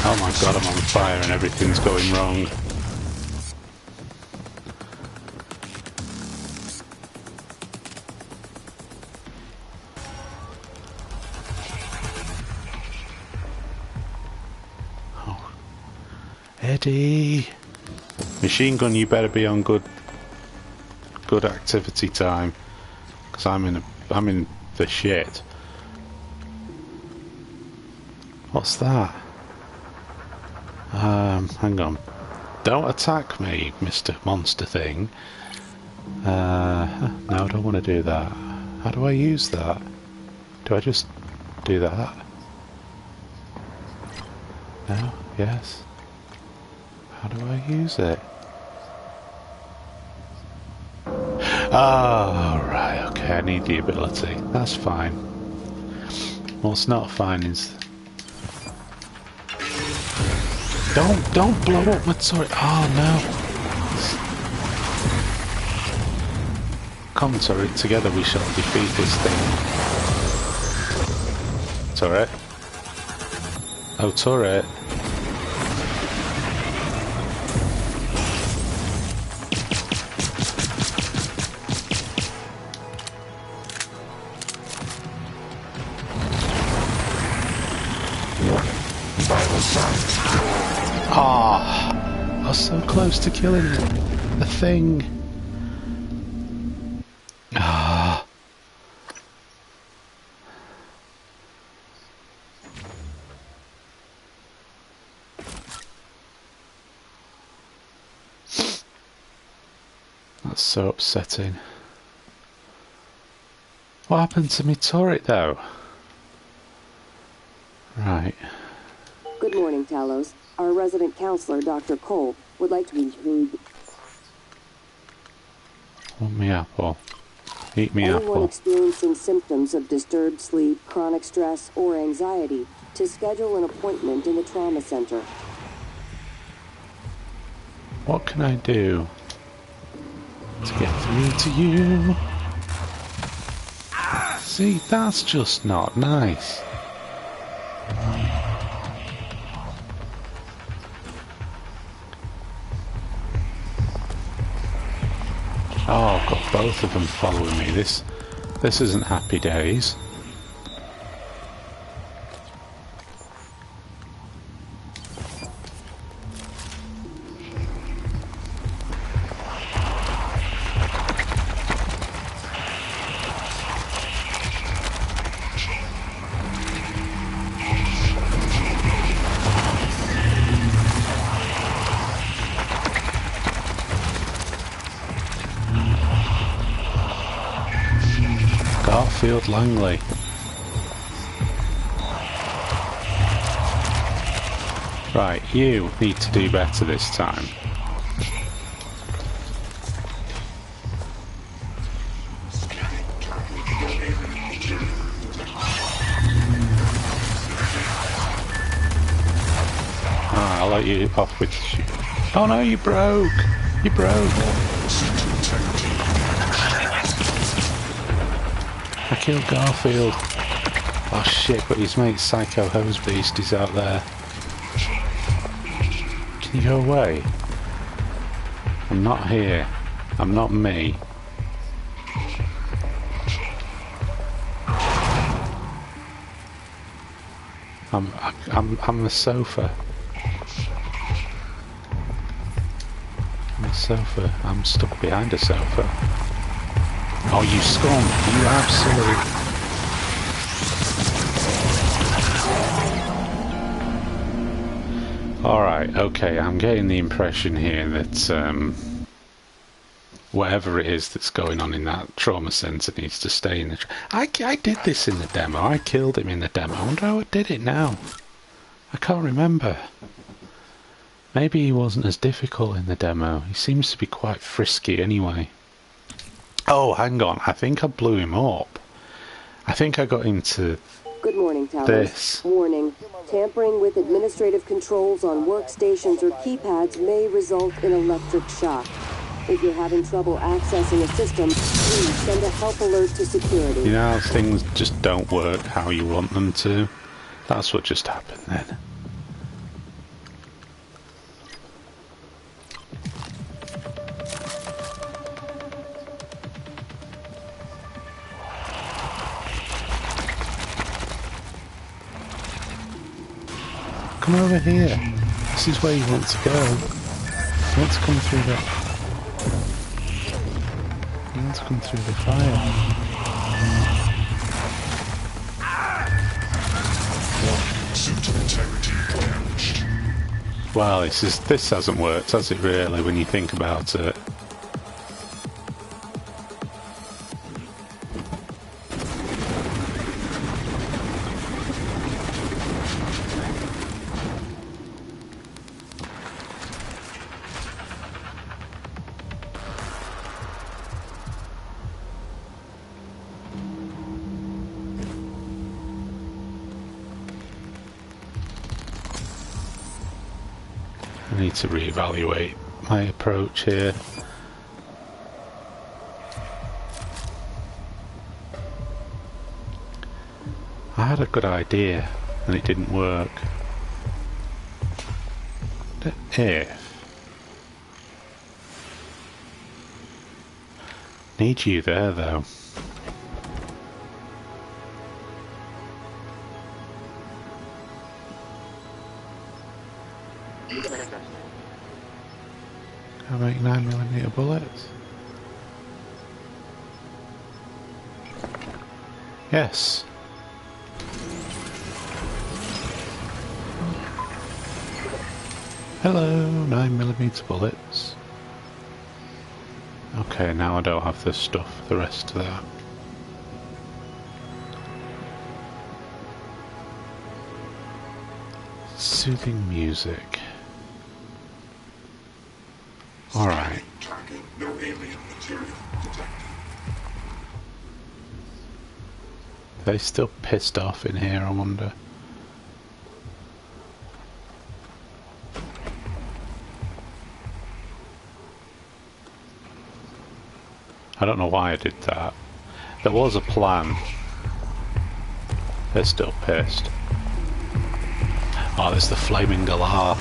[SPEAKER 1] Oh my god, I'm on fire and everything's going wrong. Oh. Eddie! Machine gun, you better be on good activity time. Because I'm in the shit. What's that? Hang on. Don't attack me, Mr. Monster Thing. No, I don't want to do that. How do I use that? Do I just do that? No? Yes? How do I use it? Oh, right, okay, I need the ability. That's fine. What's not fine is... Don't blow up my turret. Oh no. Come, turret, together we shall defeat this thing. Turret. Oh, turret. Ah, I was so close to killing the thing. Ah. That's so upsetting. What happened to me turret though? Right.
[SPEAKER 4] Good morning, Talos. Our resident counselor, Dr. Cole, would like to encourage
[SPEAKER 1] Want me apple. Eat me
[SPEAKER 4] anyone
[SPEAKER 1] apple.
[SPEAKER 4] experiencing symptoms of disturbed sleep, chronic stress, or anxiety to schedule an appointment in the trauma center.
[SPEAKER 1] What can I do to get through to you? See, that's just not nice. Oh, I've got both of them following me. This isn't happy days. Garfield Langley. Right, you need to do better this time. I'll let you off with... Oh no, you broke! You broke! I killed Garfield. Oh shit, but his mate Psycho Hose Beast is out there. Can you go away? I'm not here. I'm not me. I'm the sofa. I'm the sofa. I'm stuck behind a sofa. Oh, you scum! You absolute... Alright, okay, I'm getting the impression here that whatever it is that's going on in that trauma centre needs to stay in the... I did this in the demo. I killed him in the demo. I wonder how I did it now. I can't remember. Maybe he wasn't as difficult in the demo. He seems to be quite frisky anyway. Oh, hang on. I think I blew him up. I think I got him to...
[SPEAKER 4] Good morning, Towers.
[SPEAKER 1] This.
[SPEAKER 4] Warning. Tampering with administrative controls on workstations or keypads may result in electric shock. If you're having trouble accessing a system, please send a help alert to security.
[SPEAKER 1] You know how things just don't work how you want them to? That's what just happened then. Come over here. This is where you want to go. You want to come through the... You want to come through the fire. Well, this hasn't worked, has it really, when you think about it? I need to reevaluate my approach here. I had a good idea and it didn't work. If need you there though. Can I make 9mm bullets? Yes. Hello, 9mm bullets. Okay, now I don't have the stuff for the rest of that. Soothing music. Alright.
[SPEAKER 2] Target, no alien material detected.
[SPEAKER 1] Are they still pissed off in here, I wonder? I don't know why I did that. There was a plan. They're still pissed. Oh, there's the flaming galah.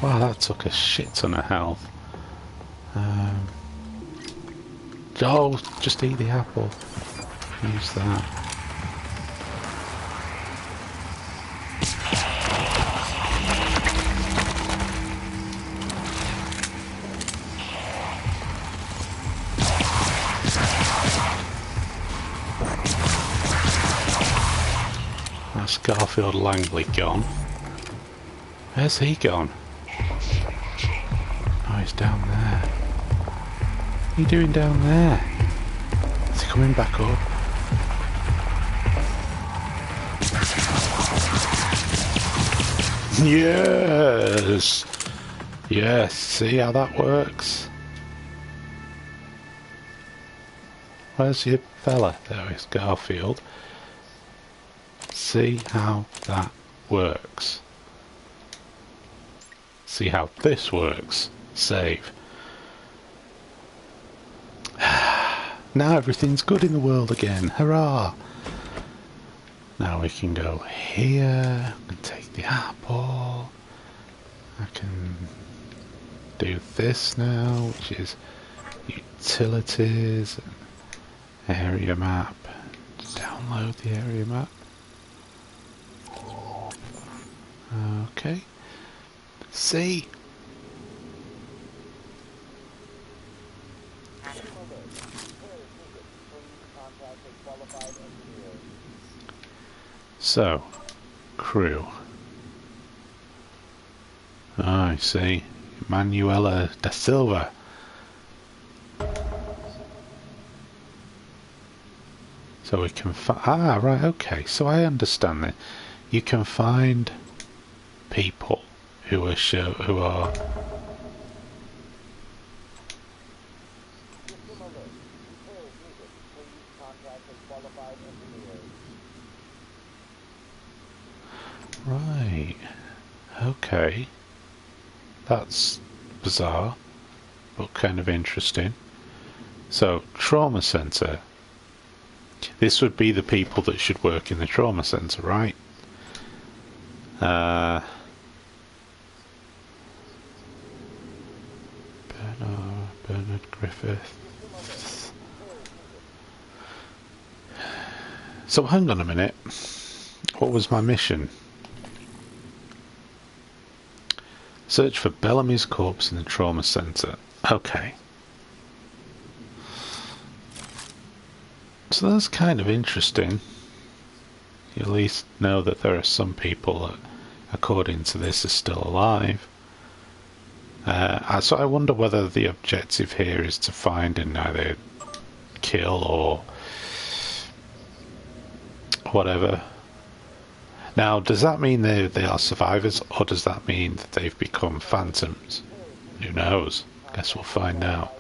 [SPEAKER 1] Wow, that took a shit ton of health. Oh, just eat the apple. Use that. Garfield Langley gone? Where's he gone? Oh, he's down there. What are you doing down there? Is he coming back up? Yes! Yes, see how that works? Where's your fella? There is Garfield. See how that works. See how this works. Save. Now everything's good in the world again. Hurrah! Now we can go here and take the apple. I can do this now, which is utilities, area map. Just download the area map. Okay. See? So, crew. Ah, I see. Manuela da Silva. So we can find... right, okay. So I understand that. You can find people who are right. Okay. That's bizarre, but kind of interesting. So, trauma centre. This would be the people that should work in the trauma centre, right? Bernard Griffith. So hang on a minute. What was my mission? Search for Bellamy's corpse in the trauma centre. Okay. So that's kind of interesting. You at least know that there are some people that, according to this, are still alive. So I wonder whether the objective here is to find and either kill or whatever. Now, does that mean they are survivors, or does that mean that they've become phantoms? Who knows? Guess we'll find out.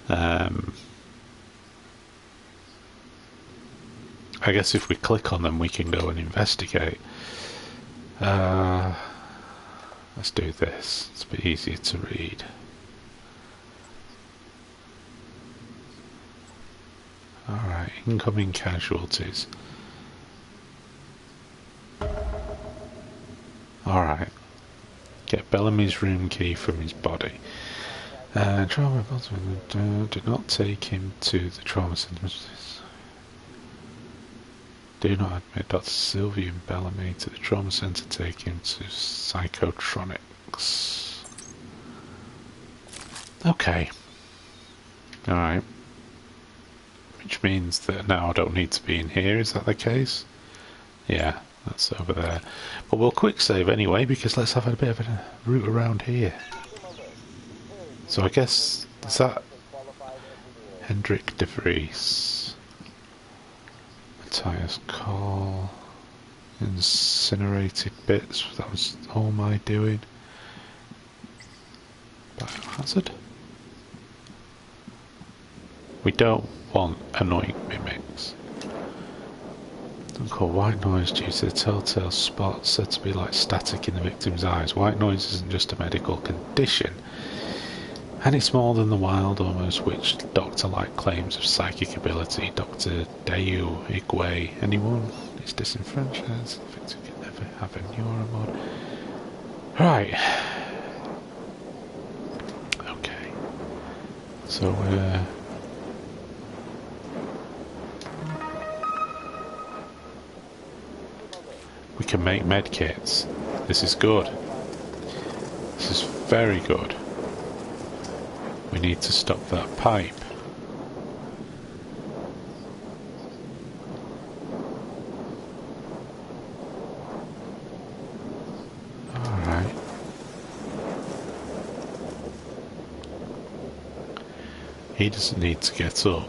[SPEAKER 1] I guess if we click on them, we can go and investigate. Let's do this. It's a bit easier to read. Alright, incoming casualties. Alright. Get Bellamy's room key from his body. Trauma do not take him to the trauma center. Do not admit Dr. Sylvia and Bellamy to the trauma center. Take him to psychotronics. Okay. Alright. Which means that now I don't need to be in here, is that the case? Yeah, that's over there. But we'll quick save anyway, because let's have a bit of a route around here. So I guess, is that Hendrik de Vries? Matthias Call. Incinerated bits, that was all my doing. Biohazard? We don't want annoying mimics. Don't call white noise due to the telltale spot said to be like static in the victim's eyes. White noise isn't just a medical condition. And it's more than the wild, almost witch doctor-like claims of psychic ability. Dr. Dayu Igwe. Anyone is disenfranchised. The victim can never have a neuromod. Right. Okay. So, we can make medkits. This is good. This is very good. We need to stop that pipe. He doesn't need to get up.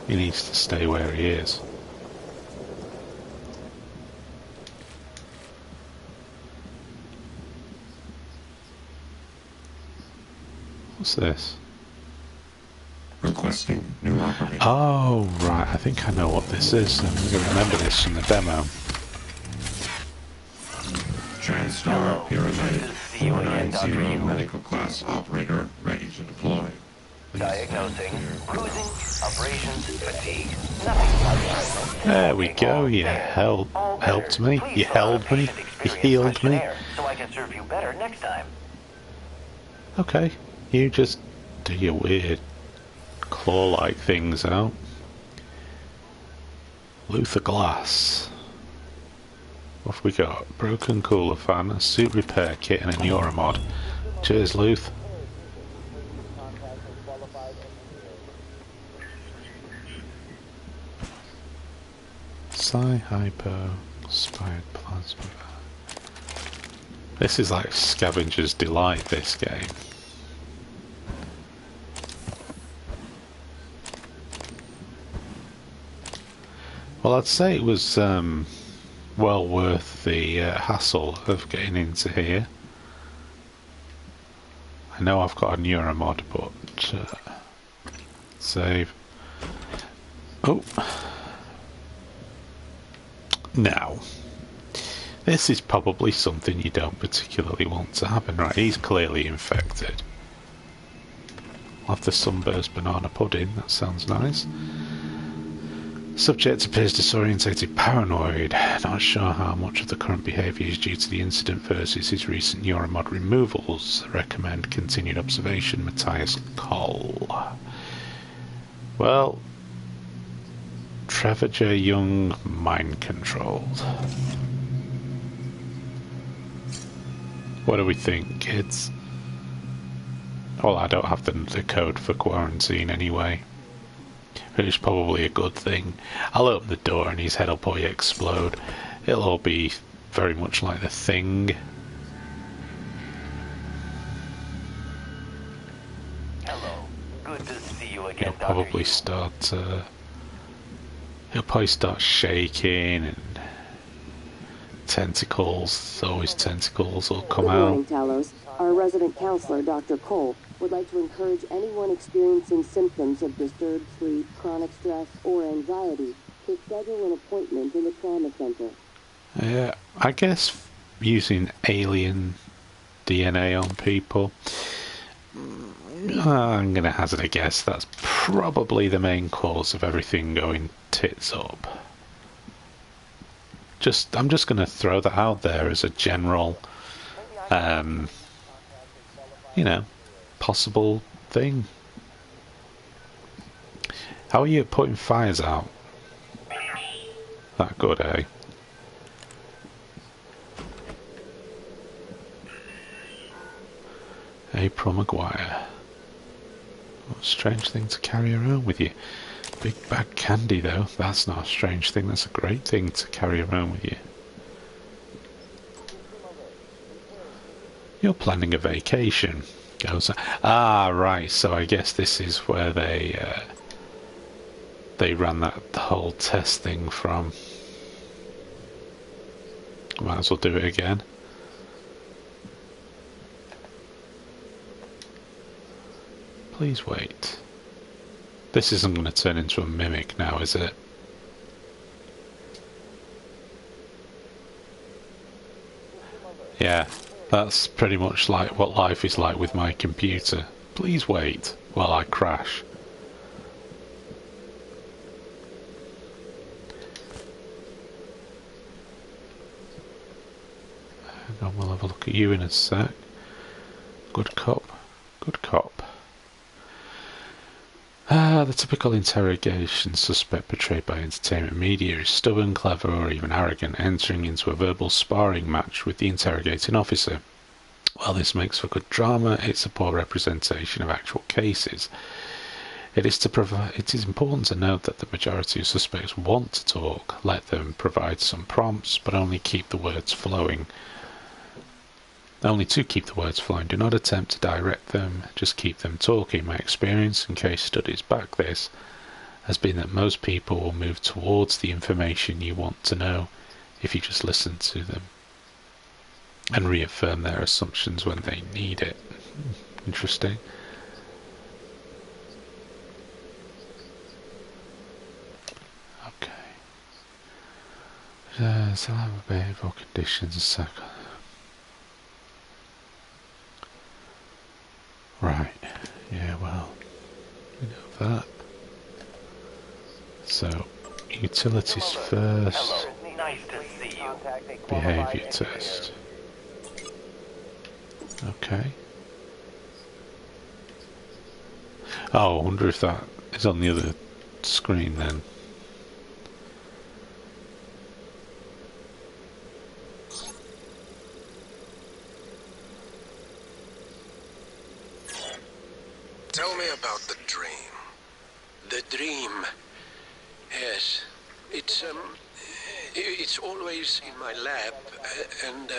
[SPEAKER 1] He needs to stay where he is. What's this?
[SPEAKER 2] Requesting new operator.
[SPEAKER 1] Oh, right. I think I know what this is. I'm going to remember this from the demo.
[SPEAKER 2] TranStar Pyramid 490 medical class operator ready to deploy.
[SPEAKER 7] Diagnosing cruising operations fatigue. Nothing.
[SPEAKER 1] There we go. You helped me. You held me. You healed me.
[SPEAKER 7] So I can serve you better next time.
[SPEAKER 1] Okay. You just do your weird claw-like things out. Luther Glass. What have we got? Broken cooler fan, a suit repair kit, and a neuromod. Cheers, Luth. Hypo inspired plasma. This is like Scavenger's Delight, this game. Well, I'd say it was well worth the hassle of getting into here. I know I've got a neuromod, but save. Oh. Now, this is probably something you don't particularly want to happen, right? He's clearly infected. I'll have the sunburst banana pudding, that sounds nice. Subject appears disorientated, paranoid, not sure how much of the current behaviour is due to the incident versus his recent neuromod removals. Recommend continued observation, Matthias Koll. Well, Trevor J. Young, mind controlled. What do we think, kids? Well, I don't have the code for quarantine anyway. Which is probably a good thing. I'll open the door and his head will probably explode. It'll all be very much like The Thing.
[SPEAKER 7] Hello. Good to see you again,
[SPEAKER 1] He'll probably start shaking and tentacles, always tentacles will come
[SPEAKER 4] Good morning,
[SPEAKER 1] out.
[SPEAKER 4] Talos. Our resident counselor, Dr. Cole, would like to encourage anyone experiencing symptoms of disturbed sleep, chronic stress, or anxiety to schedule an appointment in the trauma center.
[SPEAKER 1] Yeah, I guess using alien DNA on people, I'm going to hazard a guess that's probably the main cause of everything going tits up. I'm just going to throw that out there as a general, possible thing. How are you at putting fires out? That good, eh? April Maguire. What a strange thing to carry around with you. Big bag candy, though. That's not a strange thing. That's a great thing to carry around with you. You're planning a vacation. Right. So I guess this is where they ran the whole test thing from. Might as well do it again. Please wait. This isn't going to turn into a mimic now, is it? Yeah, that's pretty much like what life is like with my computer. Please wait while I crash. Hang on, we'll have a look at you in a sec. Good cop. Good cop. The typical interrogation suspect portrayed by entertainment media is stubborn, clever, or even arrogant, entering into a verbal sparring match with the interrogating officer. While this makes for good drama, it's a poor representation of actual cases. It is important to note that the majority of suspects want to talk. Let them provide some prompts, but only keep the words flowing. Only to keep the words flowing. Do not attempt to direct them, just keep them talking. My experience and case studies back this has been that most people will move towards the information you want to know if you just listen to them and reaffirm their assumptions when they need it. Interesting. Okay. So have a behavioural conditions. Right. Yeah, well, we know that. So, utilities first.
[SPEAKER 7] Hello. Nice to see you.
[SPEAKER 1] Behaviour test. Okay. Oh, I wonder if that is on the other screen then.
[SPEAKER 6] Tell me about the dream.
[SPEAKER 8] The dream. Yes. It's always in my lab, and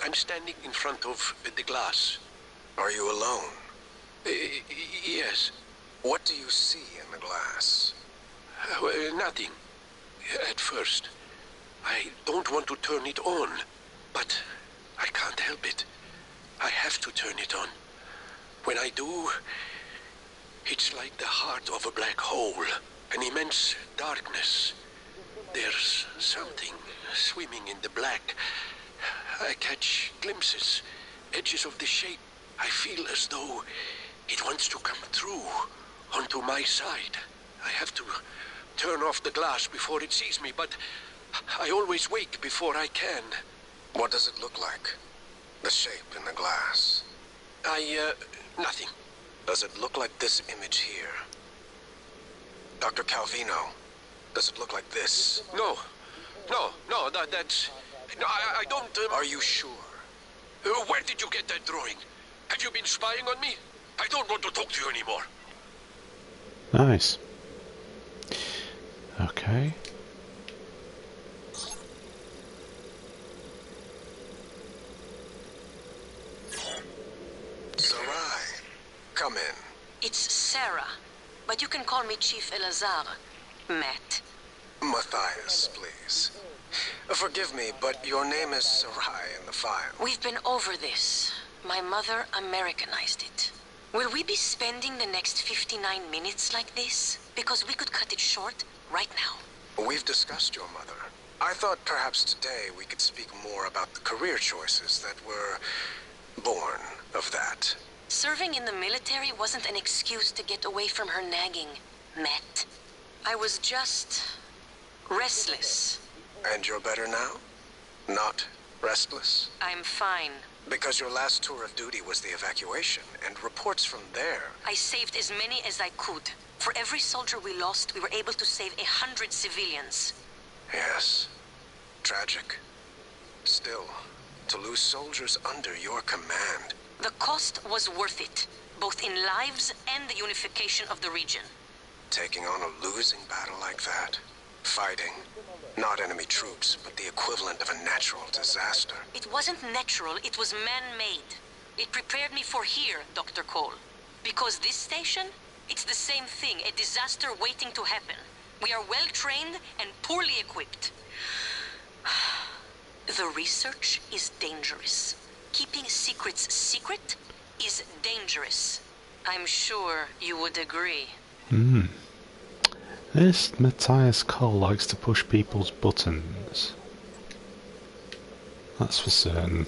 [SPEAKER 8] I'm standing in front of the glass.
[SPEAKER 6] Are you alone?
[SPEAKER 8] Yes.
[SPEAKER 6] What do you see in the glass?
[SPEAKER 8] Nothing. At first. I don't want to turn it on, but I can't help it. I have to turn it on. When I do, it's like the heart of a black hole, an immense darkness. There's something swimming in the black. I catch glimpses, edges of the shape. I feel as though it wants to come through onto my side. I have to turn off the glass before it sees me, but I always wake before I can.
[SPEAKER 6] What does it look like? The shape in the glass.
[SPEAKER 8] Nothing.
[SPEAKER 6] Does it look like this image here? Dr. Calvino, does it look like this?
[SPEAKER 8] No, that's... No, I don't...
[SPEAKER 6] Are you sure?
[SPEAKER 8] Where did you get that drawing? Have you been spying on me? I don't want to talk to you anymore.
[SPEAKER 1] Nice. Okay.
[SPEAKER 6] Sarai, come in.
[SPEAKER 9] It's Sarah, but you can call me Chief Elazar. Matt.
[SPEAKER 6] Matthias, please. Forgive me, but your name is Sarai in the file.
[SPEAKER 9] We've been over this. My mother Americanized it. Will we be spending the next 59 minutes like this? Because we could cut it short right now.
[SPEAKER 6] We've discussed your mother. I thought perhaps today we could speak more about the career choices that were born of that.
[SPEAKER 9] Serving in the military wasn't an excuse to get away from her nagging, Matt. I was just... restless.
[SPEAKER 6] And you're better now? Not restless?
[SPEAKER 9] I'm fine.
[SPEAKER 6] Because your last tour of duty was the evacuation, and reports from there...
[SPEAKER 9] I saved as many as I could. For every soldier we lost, we were able to save 100 civilians.
[SPEAKER 6] Yes. Tragic. Still, to lose soldiers under your command...
[SPEAKER 9] The cost was worth it, both in lives and the unification of the region.
[SPEAKER 6] Taking on a losing battle like that, fighting, not enemy troops, but the equivalent of a natural disaster.
[SPEAKER 9] It wasn't natural, it was man-made. It prepared me for here, Dr. Cole. Because this station, it's the same thing, a disaster waiting to happen. We are well-trained and poorly equipped. The research is dangerous. Keeping secrets secret is dangerous. I'm sure you would agree.
[SPEAKER 1] This Matthias Cole likes to push people's buttons. That's for certain.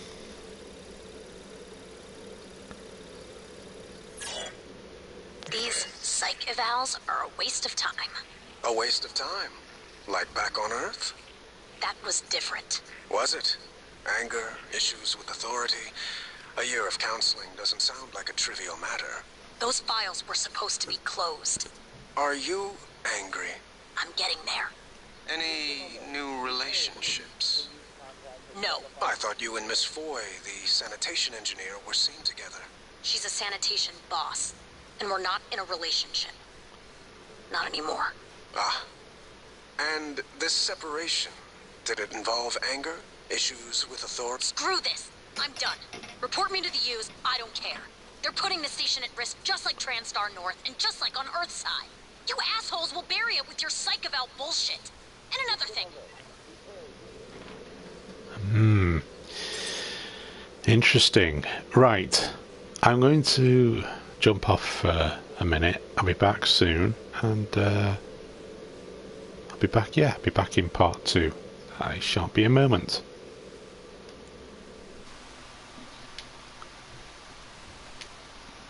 [SPEAKER 10] These psych evals are a waste of time.
[SPEAKER 6] A waste of time? Like back on Earth?
[SPEAKER 10] That was different.
[SPEAKER 6] Was it? Anger, issues with authority. A year of counseling doesn't sound like a trivial matter.
[SPEAKER 10] Those files were supposed to be closed.
[SPEAKER 6] Are you angry?
[SPEAKER 10] I'm getting there.
[SPEAKER 6] Any new relationships?
[SPEAKER 10] No.
[SPEAKER 6] I thought you and Miss Foy, the sanitation engineer, were seen together.
[SPEAKER 10] She's a sanitation boss, and we're not in a relationship. Not anymore.
[SPEAKER 6] Ah. And this separation, did it involve anger? Issues with authority?
[SPEAKER 10] Screw this. I'm done. Report me to the U's, I don't care. They're putting the station at risk just like TranStar North and just like on Earthside. You assholes will bury it with your psych eval bullshit. And another thing.
[SPEAKER 1] Interesting. Right. I'm going to jump off for a minute. I'll be back soon, and I'll be back in part 2. I shan't be a moment.